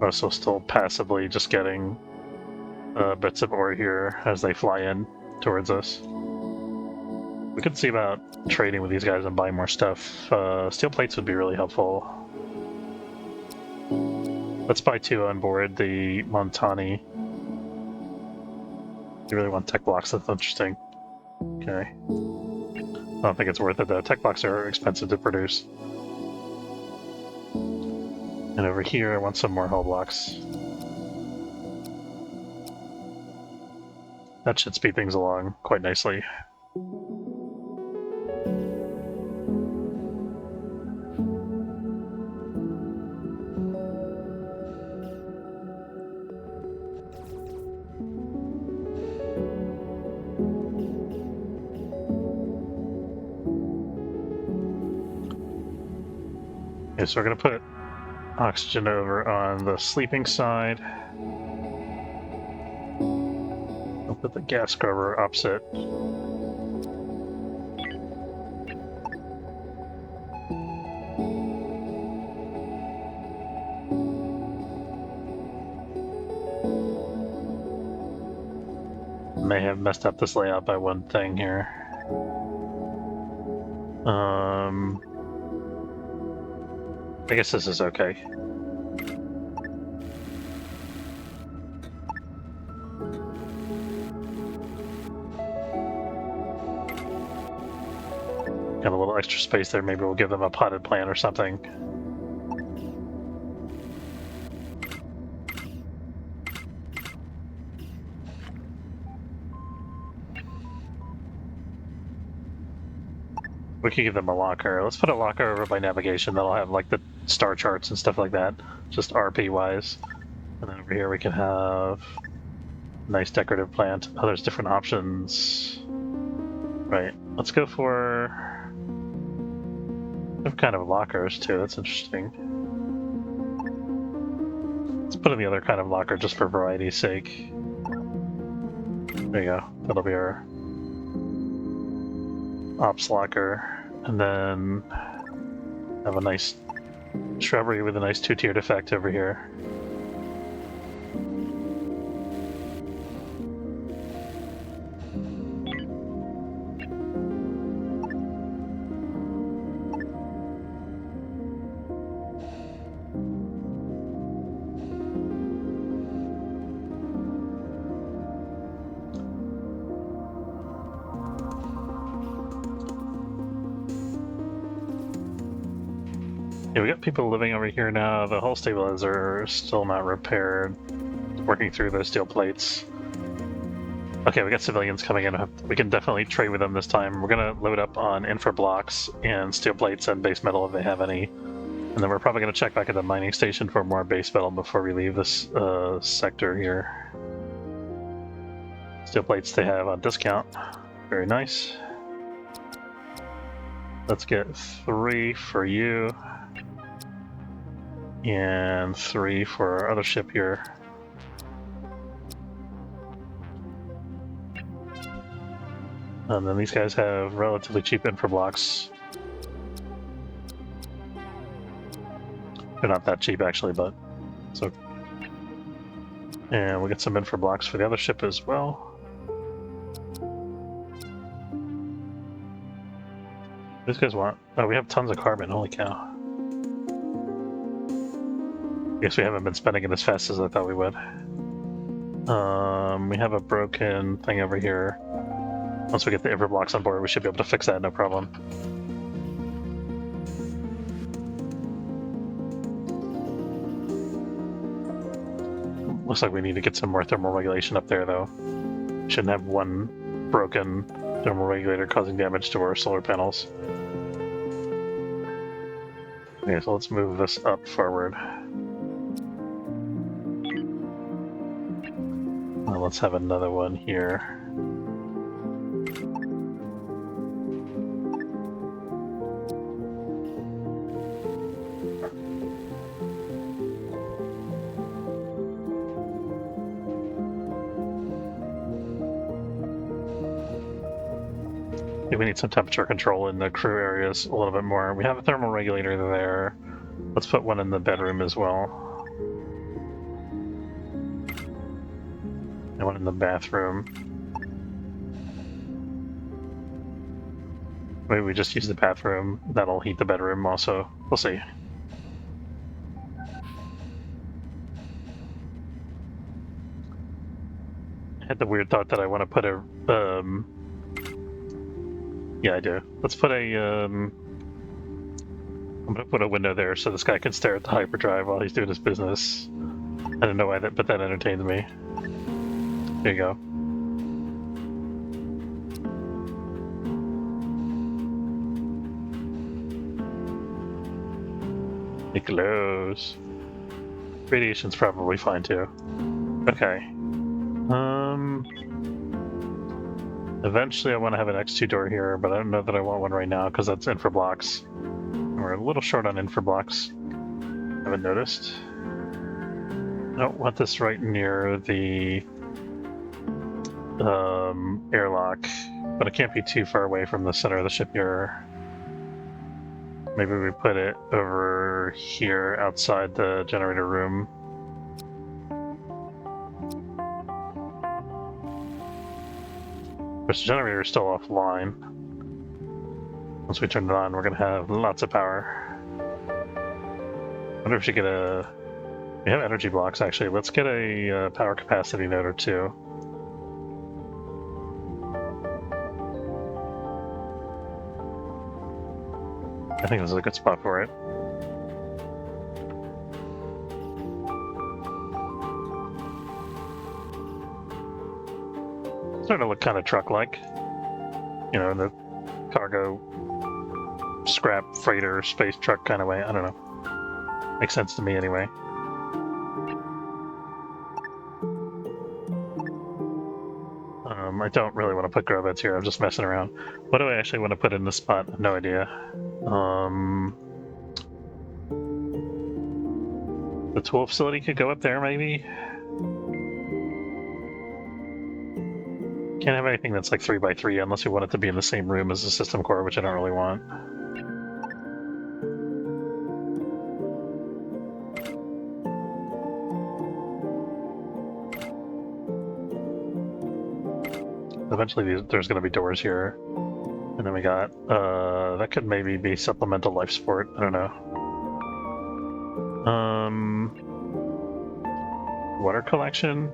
Also still passively just getting bits of ore here as they fly in towards us. We could see about trading with these guys and buying more stuff. Steel plates would be really helpful. Let's buy 2 on board the Montani. You really want tech blocks, that's interesting. Okay. I don't think it's worth it though. Tech blocks are expensive to produce. And over here, I want some more hull blocks. That should speed things along quite nicely. Okay, so we're going to put oxygen over on the sleeping side. I'll put the gas scrubber opposite. May have messed up this layout by one thing here. I guess this is okay. Got a little extra space there, maybe we'll give them a potted plant or something. We could give them a locker. Let's put a locker over by navigation. That'll have like the star charts and stuff like that, just RP wise. And then over here we can have a nice decorative plant. Oh, there's different options. Right. Let's go for kind of lockers too. That's interesting. Let's put in the other kind of locker just for variety's sake. There you go. That'll be our ops locker. And then have a nice shrubbery with a nice two-tiered effect over here. Yeah, we got people living over here now. The hull stabilizer is still not repaired. Working through those steel plates. Okay, we got civilians coming in. We can definitely trade with them this time. We're gonna load up on infra blocks and steel plates and base metal if they have any. And then we're probably gonna check back at the mining station for more base metal before we leave this sector here. Steel plates they have on discount. Very nice. Let's get 3 for you. And 3 for our other ship here. And then these guys have relatively cheap infra blocks. They're not that cheap actually, but so. And we get some infra blocks for the other ship as well. These guys want. Oh, we have tons of carbon. Holy cow! I guess we haven't been spending it as fast as I thought we would. We have a broken thing over here. Once we get the infra blocks on board, we should be able to fix that, no problem. Looks like we need to get some more thermal regulation up there, though. We shouldn't have one broken thermal regulator causing damage to our solar panels. Okay, so let's move this up forward. Let's have another one here. We need some temperature control in the crew areas a little bit more. We have a thermal regulator there. Let's put one in the bedroom as well. And one in the bathroom. Maybe we just use the bathroom. That'll heat the bedroom also. We'll see. I had the weird thought that I want to put a... Yeah, I do. Let's put a... I'm going to put a window there so this guy can stare at the hyperdrive while he's doing his business. I don't know why that, but that entertains me. There you go. It glows. Radiation's probably fine too. Okay. Eventually I want to have an X2 door here, but I don't know that I want one right now because that's infra blocks. We're a little short on infra blocks. Haven't noticed. I don't want this right near the airlock, but it can't be too far away from the center of the ship here. Maybe we put it over here outside the generator room. Which the generator is still offline. Once we turn it on, we're going to have lots of power. I wonder if we should get a... We have energy blocks, actually. Let's get a power capacity node or two. I think this is a good spot for it. Starting to look kind of truck-like. You know, the cargo scrap freighter space truck kind of way. I don't know. Makes sense to me anyway. I don't really want to put grow beds here. I'm just messing around. What do I actually want to put in this spot? No idea. The tool facility could go up there, maybe? Can't have anything that's like 3x3 unless you want it to be in the same room as the system core, which I don't really want. Eventually there's going to be doors here. And then we got, that could maybe be supplemental life support. I don't know. Water collection.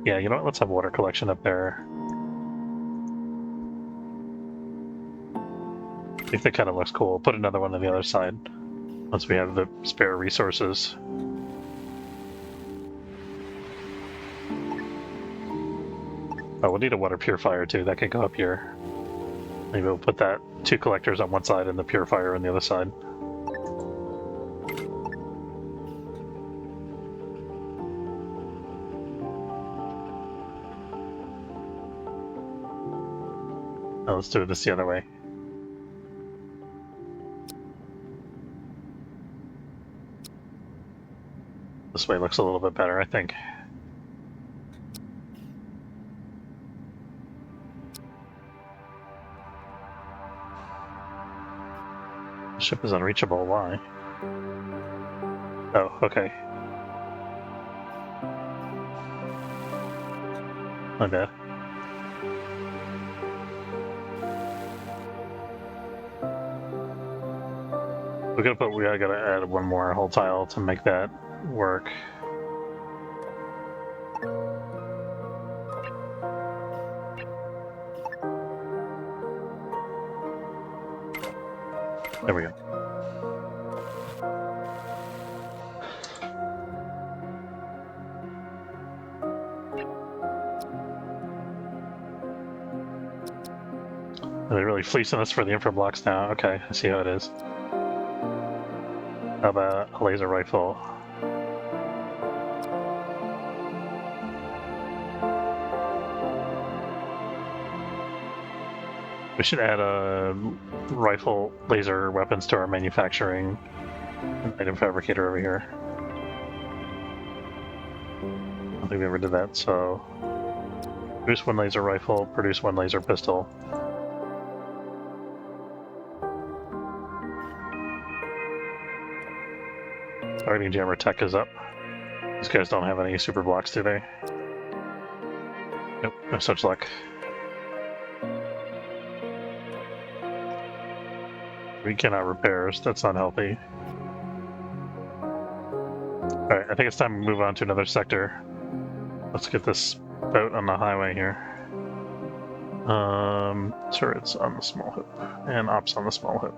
Yeah, you know what? Let's have water collection up there. I think that kind of looks cool. Put another one on the other side once we have the spare resources. Oh, we'll need a water purifier too. That could go up here. Maybe we'll put that 2 collectors on one side and the purifier on the other side. Oh, let's do this the other way. This way looks a little bit better, I think. The ship is unreachable. Why? Oh, okay. My bad. We gotta add one more hull tile to make that work. There we go. Are they really fleecing us for the infra blocks now? Okay, I see how it is. How about a laser rifle? We should add a rifle laser weapons to our manufacturing item fabricator over here. I don't think we ever did that, so produce 1 laser rifle, produce 1 laser pistol. Targeting jammer tech is up. These guys don't have any super blocks, do they? Nope, no such luck. We cannot repairs, that's not healthy. Alright, I think it's time to move on to another sector. Let's get this boat on the highway here. Turrets on the small hoop, and ops on the small hoop.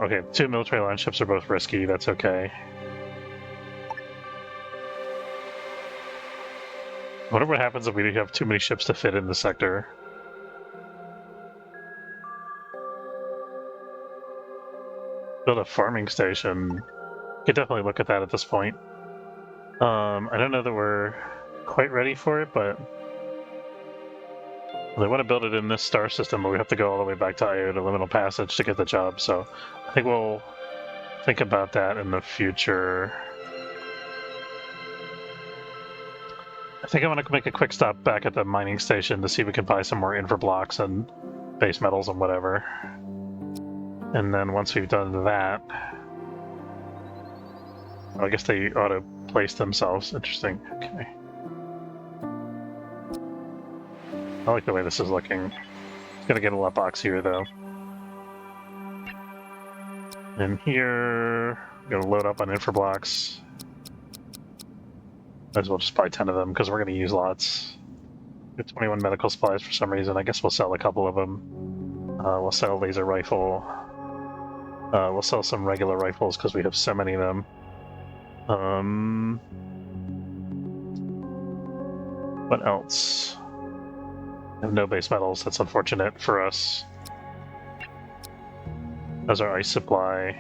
Okay, 2 military line ships are both risky, that's okay. I wonder what happens if we have too many ships to fit in the sector. Build a farming station. Could definitely look at that at this point. I don't know that we're quite ready for it, but they want to build it in this star system, but we have to go all the way back to Iota Liminal Passage to get the job, so I think we'll think about that in the future. I think I want to make a quick stop back at the mining station to see if we can buy some more infra blocks and base metals and whatever. And then once we've done that, I guess they auto-place themselves. Interesting. Okay. I like the way this is looking. It's gonna get a lot boxier though. And here, I'm gonna load up on infra blocks. Might as well just buy 10 of them because we're gonna use lots. We have 21 medical supplies for some reason. I guess we'll sell a couple of them. We'll sell a laser rifle. We'll sell some regular rifles because we have so many of them. What else? I have no base metals. That's unfortunate for us. That's our ice supply.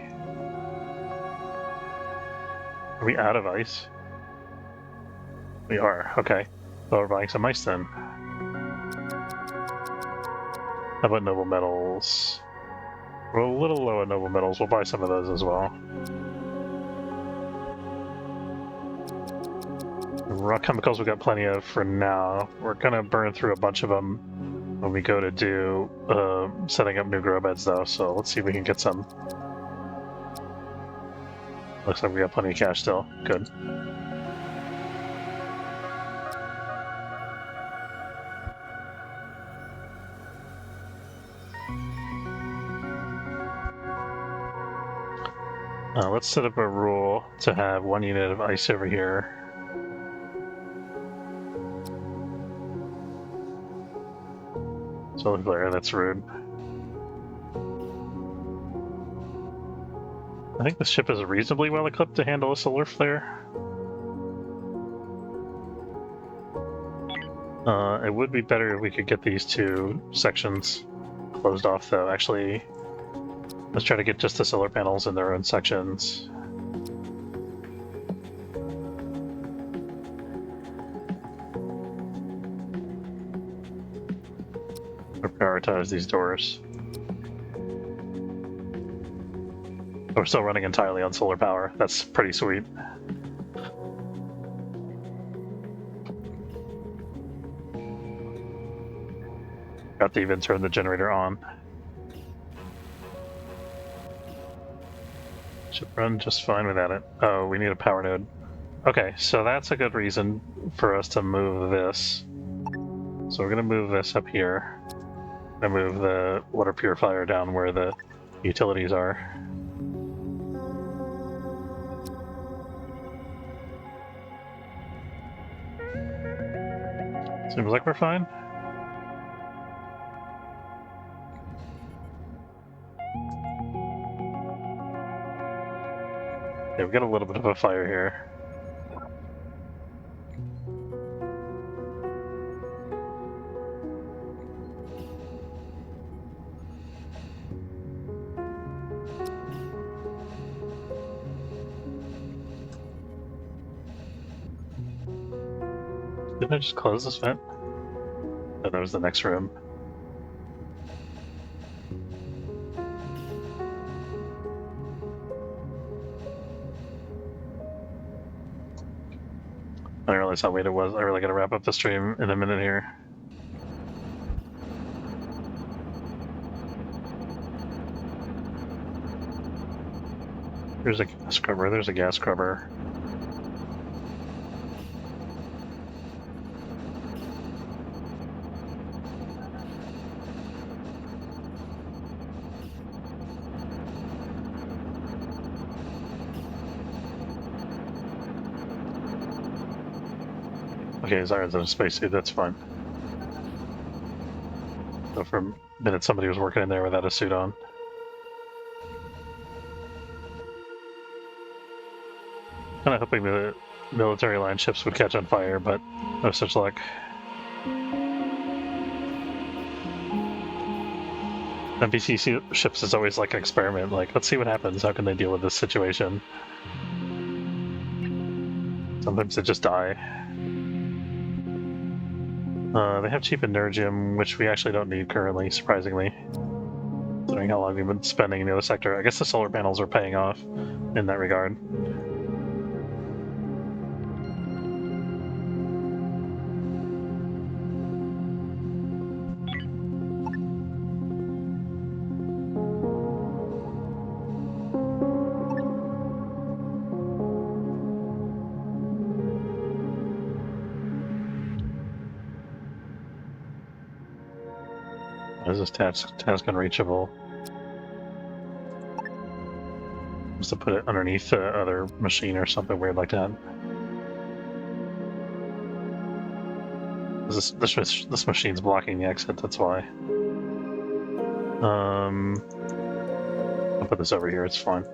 Are we out of ice? We are. Okay. Well, we're buying some ice then. How about noble metals? We're a little low on noble metals. We'll buy some of those as well. Raw chemicals we got plenty of for now. We're gonna burn through a bunch of them when we go to do setting up new grow beds though, so let's see if we can get some. Looks like we got plenty of cash still. Good. Let's set up a rule to have 1 unit of ice over here. Solar flare, that's rude. I think the ship is reasonably well equipped to handle a solar flare. It would be better if we could get these two sections closed off though. Actually, let's try to get just the solar panels in their own sections. Or prioritize these doors. We're still running entirely on solar power. That's pretty sweet. Got to even turn the generator on. Should run just fine without it. Oh, we need a power node. Okay, so that's a good reason for us to move this. So we're going to move this up here. And move the water purifier down where the utilities are. Seems like we're fine. Yeah, we've got a little bit of a fire here. Didn't I just close this vent? Oh, that was the next room. I didn't realize how late it was. I really gotta wrap up the stream in a minute here. There's a gas scrubber. There's a gas scrubber. Okay, Zyron's in a spacesuit, that's fine. So for a minute somebody was working in there without a suit on. Kinda hoping the military line ships would catch on fire, but no such luck. NPC ships is always like an experiment, like, let's see what happens, how can they deal with this situation? Sometimes they just die. They have cheap Energium, which we actually don't need currently, surprisingly. Considering how long we've been spending in the other sector. I guess the solar panels are paying off in that regard. Is this task unreachable? Just to put it underneath the other machine or something weird like that. This machine's blocking the exit, that's why. put this over here, it's fine.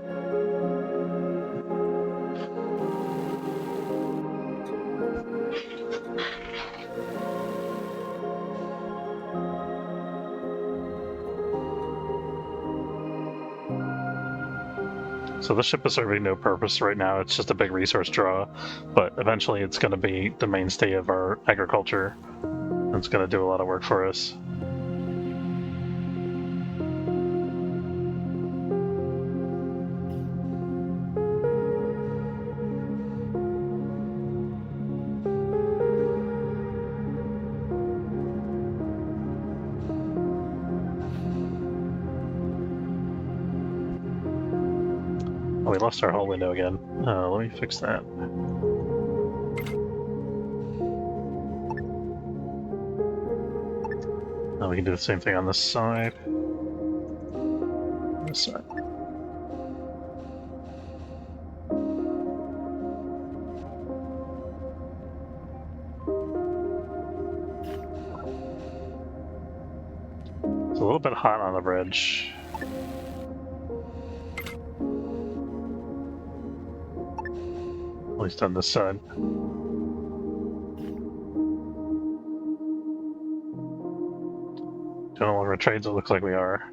So this ship is serving no purpose right now, it's just a big resource draw, but eventually it's going to be the mainstay of our agriculture, and it's going to do a lot of work for us. Oh, we lost our hull window again. Let me fix that. Now we can do the same thing on this side. This side. It's a little bit hot on the bridge. At least on this side. Don't know what trades it looks like we are.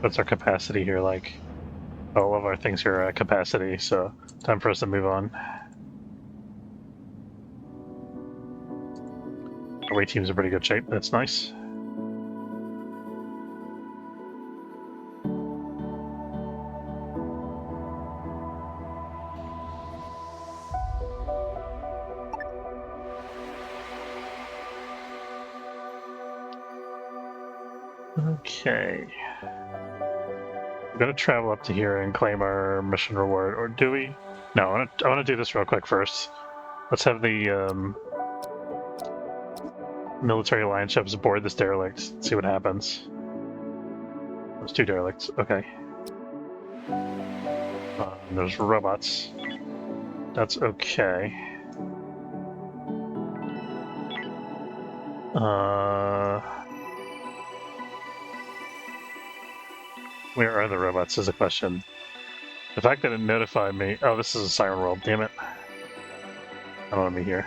What's our capacity here like? All of our things here are at capacity, so time for us to move on. Our away team's in pretty good shape, that's nice. Okay. We're gonna travel up to here and claim our mission reward, or do we? No, I wanna do this real quick first. Let's have the military alliance ships board this derelict. See what happens. There's 2 derelicts. Okay. There's robots. That's okay. Where are the robots is a question. The fact that it notified me... Oh, this is a Siren World, damn it. I don't want to be here.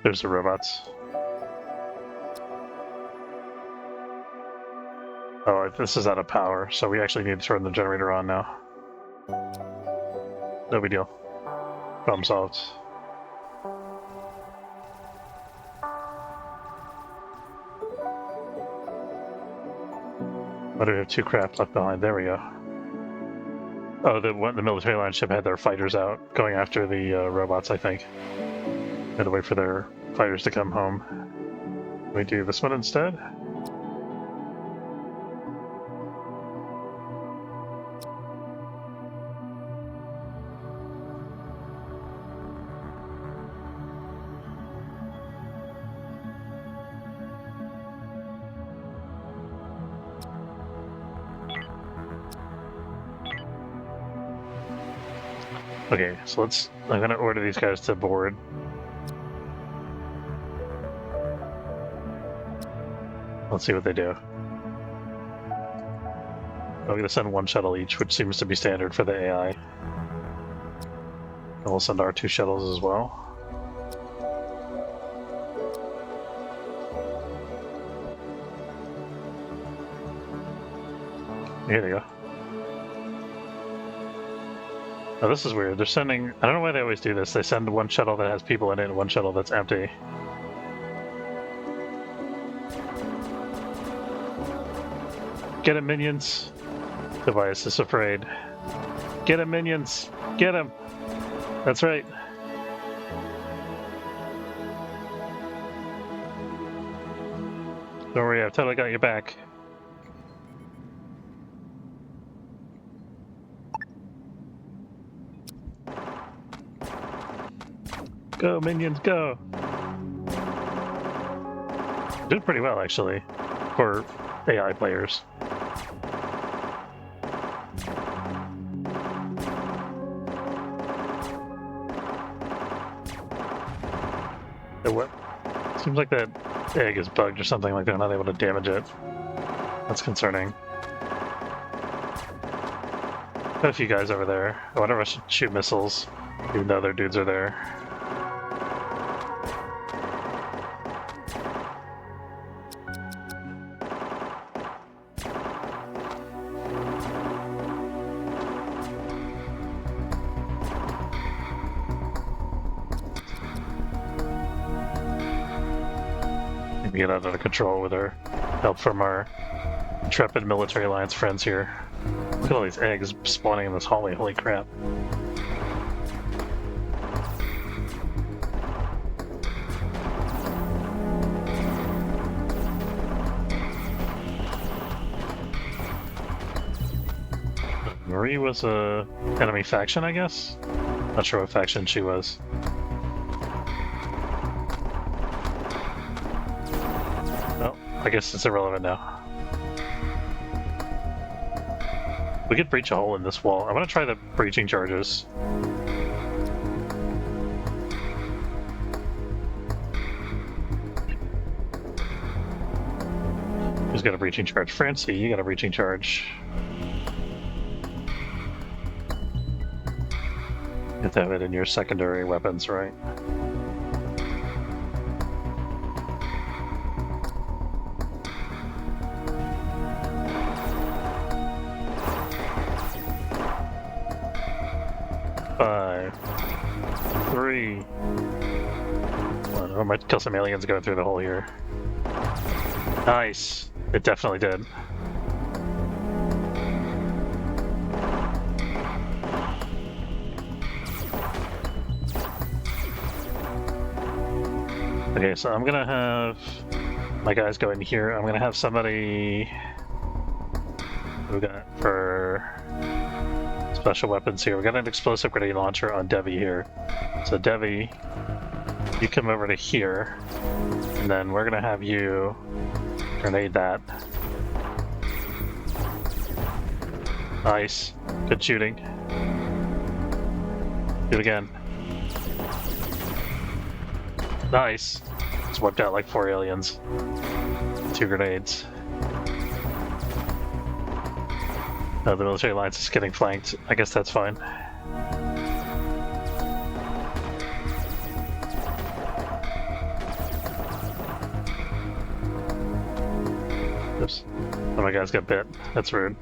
There's the robots. Oh, this is out of power, so we actually need to turn the generator on now. No big deal. Problem solved. Why do we have 2 craft left behind? There we go. Oh, the military line ship had their fighters out, going after the robots, I think. Had to wait for their fighters to come home. Can we do this one instead? Okay, so I'm gonna order these guys to board. Let's see what they do. I'm gonna send 1 shuttle each, which seems to be standard for the AI. And we'll send our 2 shuttles as well. Here they go. Oh, this is weird. They're sending... I don't know why they always do this. They send 1 shuttle that has people in it and 1 shuttle that's empty. Get him, minions! Tobias is afraid. Get him, minions! Get him! That's right. Don't worry, I've totally got your back. Go, minions, go! Did pretty well, actually, for AI players. What? Seems like that egg is bugged or something, like they're not able to damage it. That's concerning. Got a few guys over there. I wonder if I should shoot missiles, even though their dudes are there. Maybe get out of control with our help from our intrepid military alliance friends here. Look at all these eggs spawning in this hallway, holy crap. Marie was a enemy faction, I guess? Not sure what faction she was. Oh, I guess it's irrelevant now. We could breach a hole in this wall. I'm gonna try the breaching charges. Who's got a breaching charge? Francie, you got a breaching charge. You have to have it in your secondary weapons, right? I might kill some aliens going through the hole here. Nice. It definitely did. Okay, so I'm gonna have my guys go in here. I'm gonna have somebody we got for special weapons here. We got an explosive grenade launcher on Devi here. So Devi, you come over to here, and then we're gonna have you grenade that. Nice. Good shooting. Do it again. Nice. Just wiped out like 4 aliens. 2 grenades. The military alliance is getting flanked. I guess that's fine. Oops. Oh, my guys got bit. That's rude.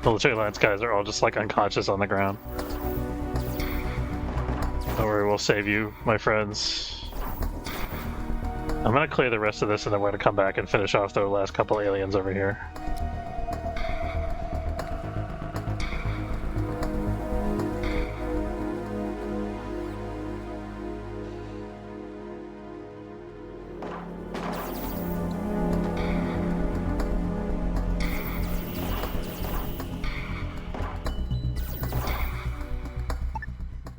Military alliance guys are all just like unconscious on the ground. Don't worry, we'll save you, my friends. I'm gonna clear the rest of this and then we're gonna come back and finish off the last couple aliens over here.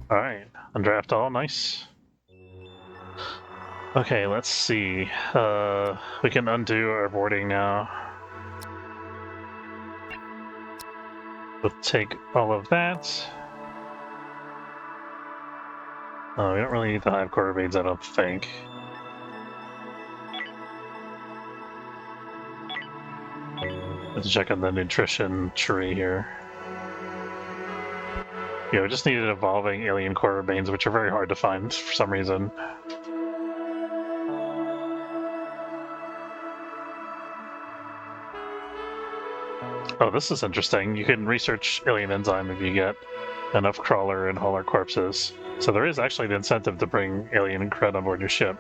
Alright, undraft all, nice. Okay, let's see. We can undo our boarding now. We'll take all of that. We don't really need the hive quarter beads, I don't think. Let's check on the nutrition tree here. Yeah, we just needed evolving alien core remains, which are very hard to find for some reason. Oh, this is interesting. You can research alien enzyme if you get enough crawler and hauler corpses. So there is actually the incentive to bring alien cred on board your ship.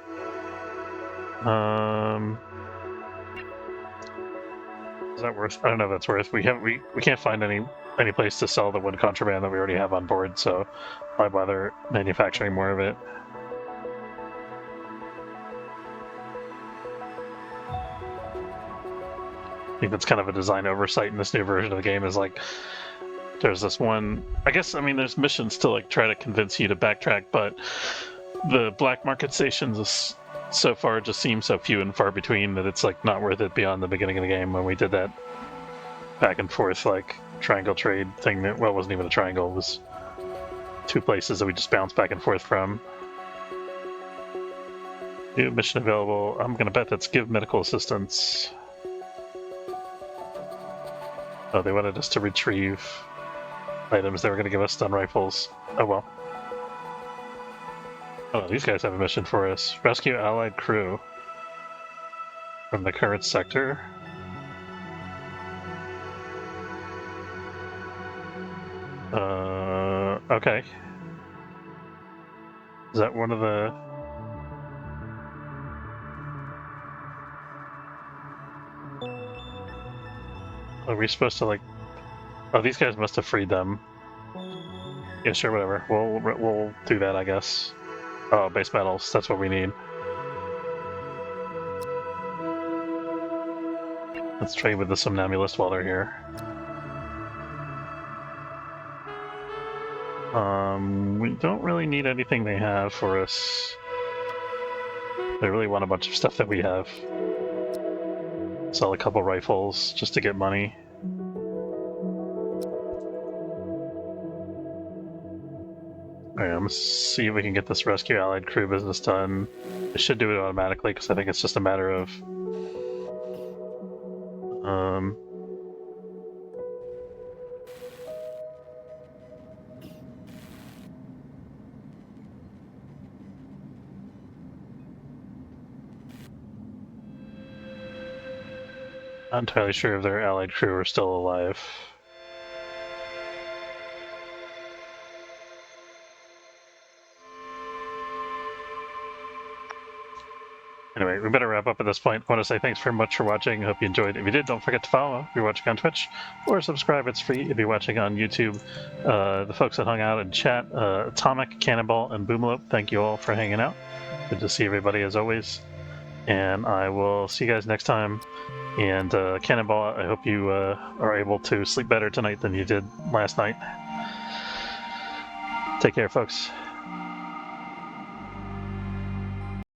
Is that worth? I don't know if that's worth. We can't find any place to sell the wood contraband that we already have on board, so why bother manufacturing more of it? I think that's kind of a design oversight in this new version of the game, is like there's this one, I guess, I mean, there's missions to like try to convince you to backtrack, but the black market stations so far it just seems so few and far between that it's like not worth it beyond the beginning of the game when we did that back and forth like triangle trade thing that, well, it wasn't even a triangle, it was two places that we just bounced back and forth from. New mission available. I'm gonna bet that's give medical assistance. Oh, they wanted us to retrieve items. They were gonna give us stun rifles. Oh well. Oh, these guys have a mission for us. Rescue allied crew from the current sector. Okay. Is that one of the... Are we supposed to, like... Oh, these guys must have freed them. Yeah, sure, whatever. We'll do that, I guess. Oh, base metals. That's what we need. Let's trade with the Somnambulist while they're here. We don't really need anything they have for us. They really want a bunch of stuff that we have. Sell a couple rifles just to get money. Alright, let's see if we can get this rescue allied crew business done. It should do it automatically because I think it's just a matter of not entirely sure if their allied crew are still alive. Anyway, we better wrap up at this point. I want to say thanks very much for watching. Hope you enjoyed. If you did, don't forget to follow if you're watching on Twitch, or subscribe. It's free if you're watching on YouTube. The folks that hung out in chat, Atomic, Cannonball, and Boomalope, thank you all for hanging out. Good to see everybody as always. And I will see you guys next time. And Cannonball, I hope you are able to sleep better tonight than you did last night. Take care, folks.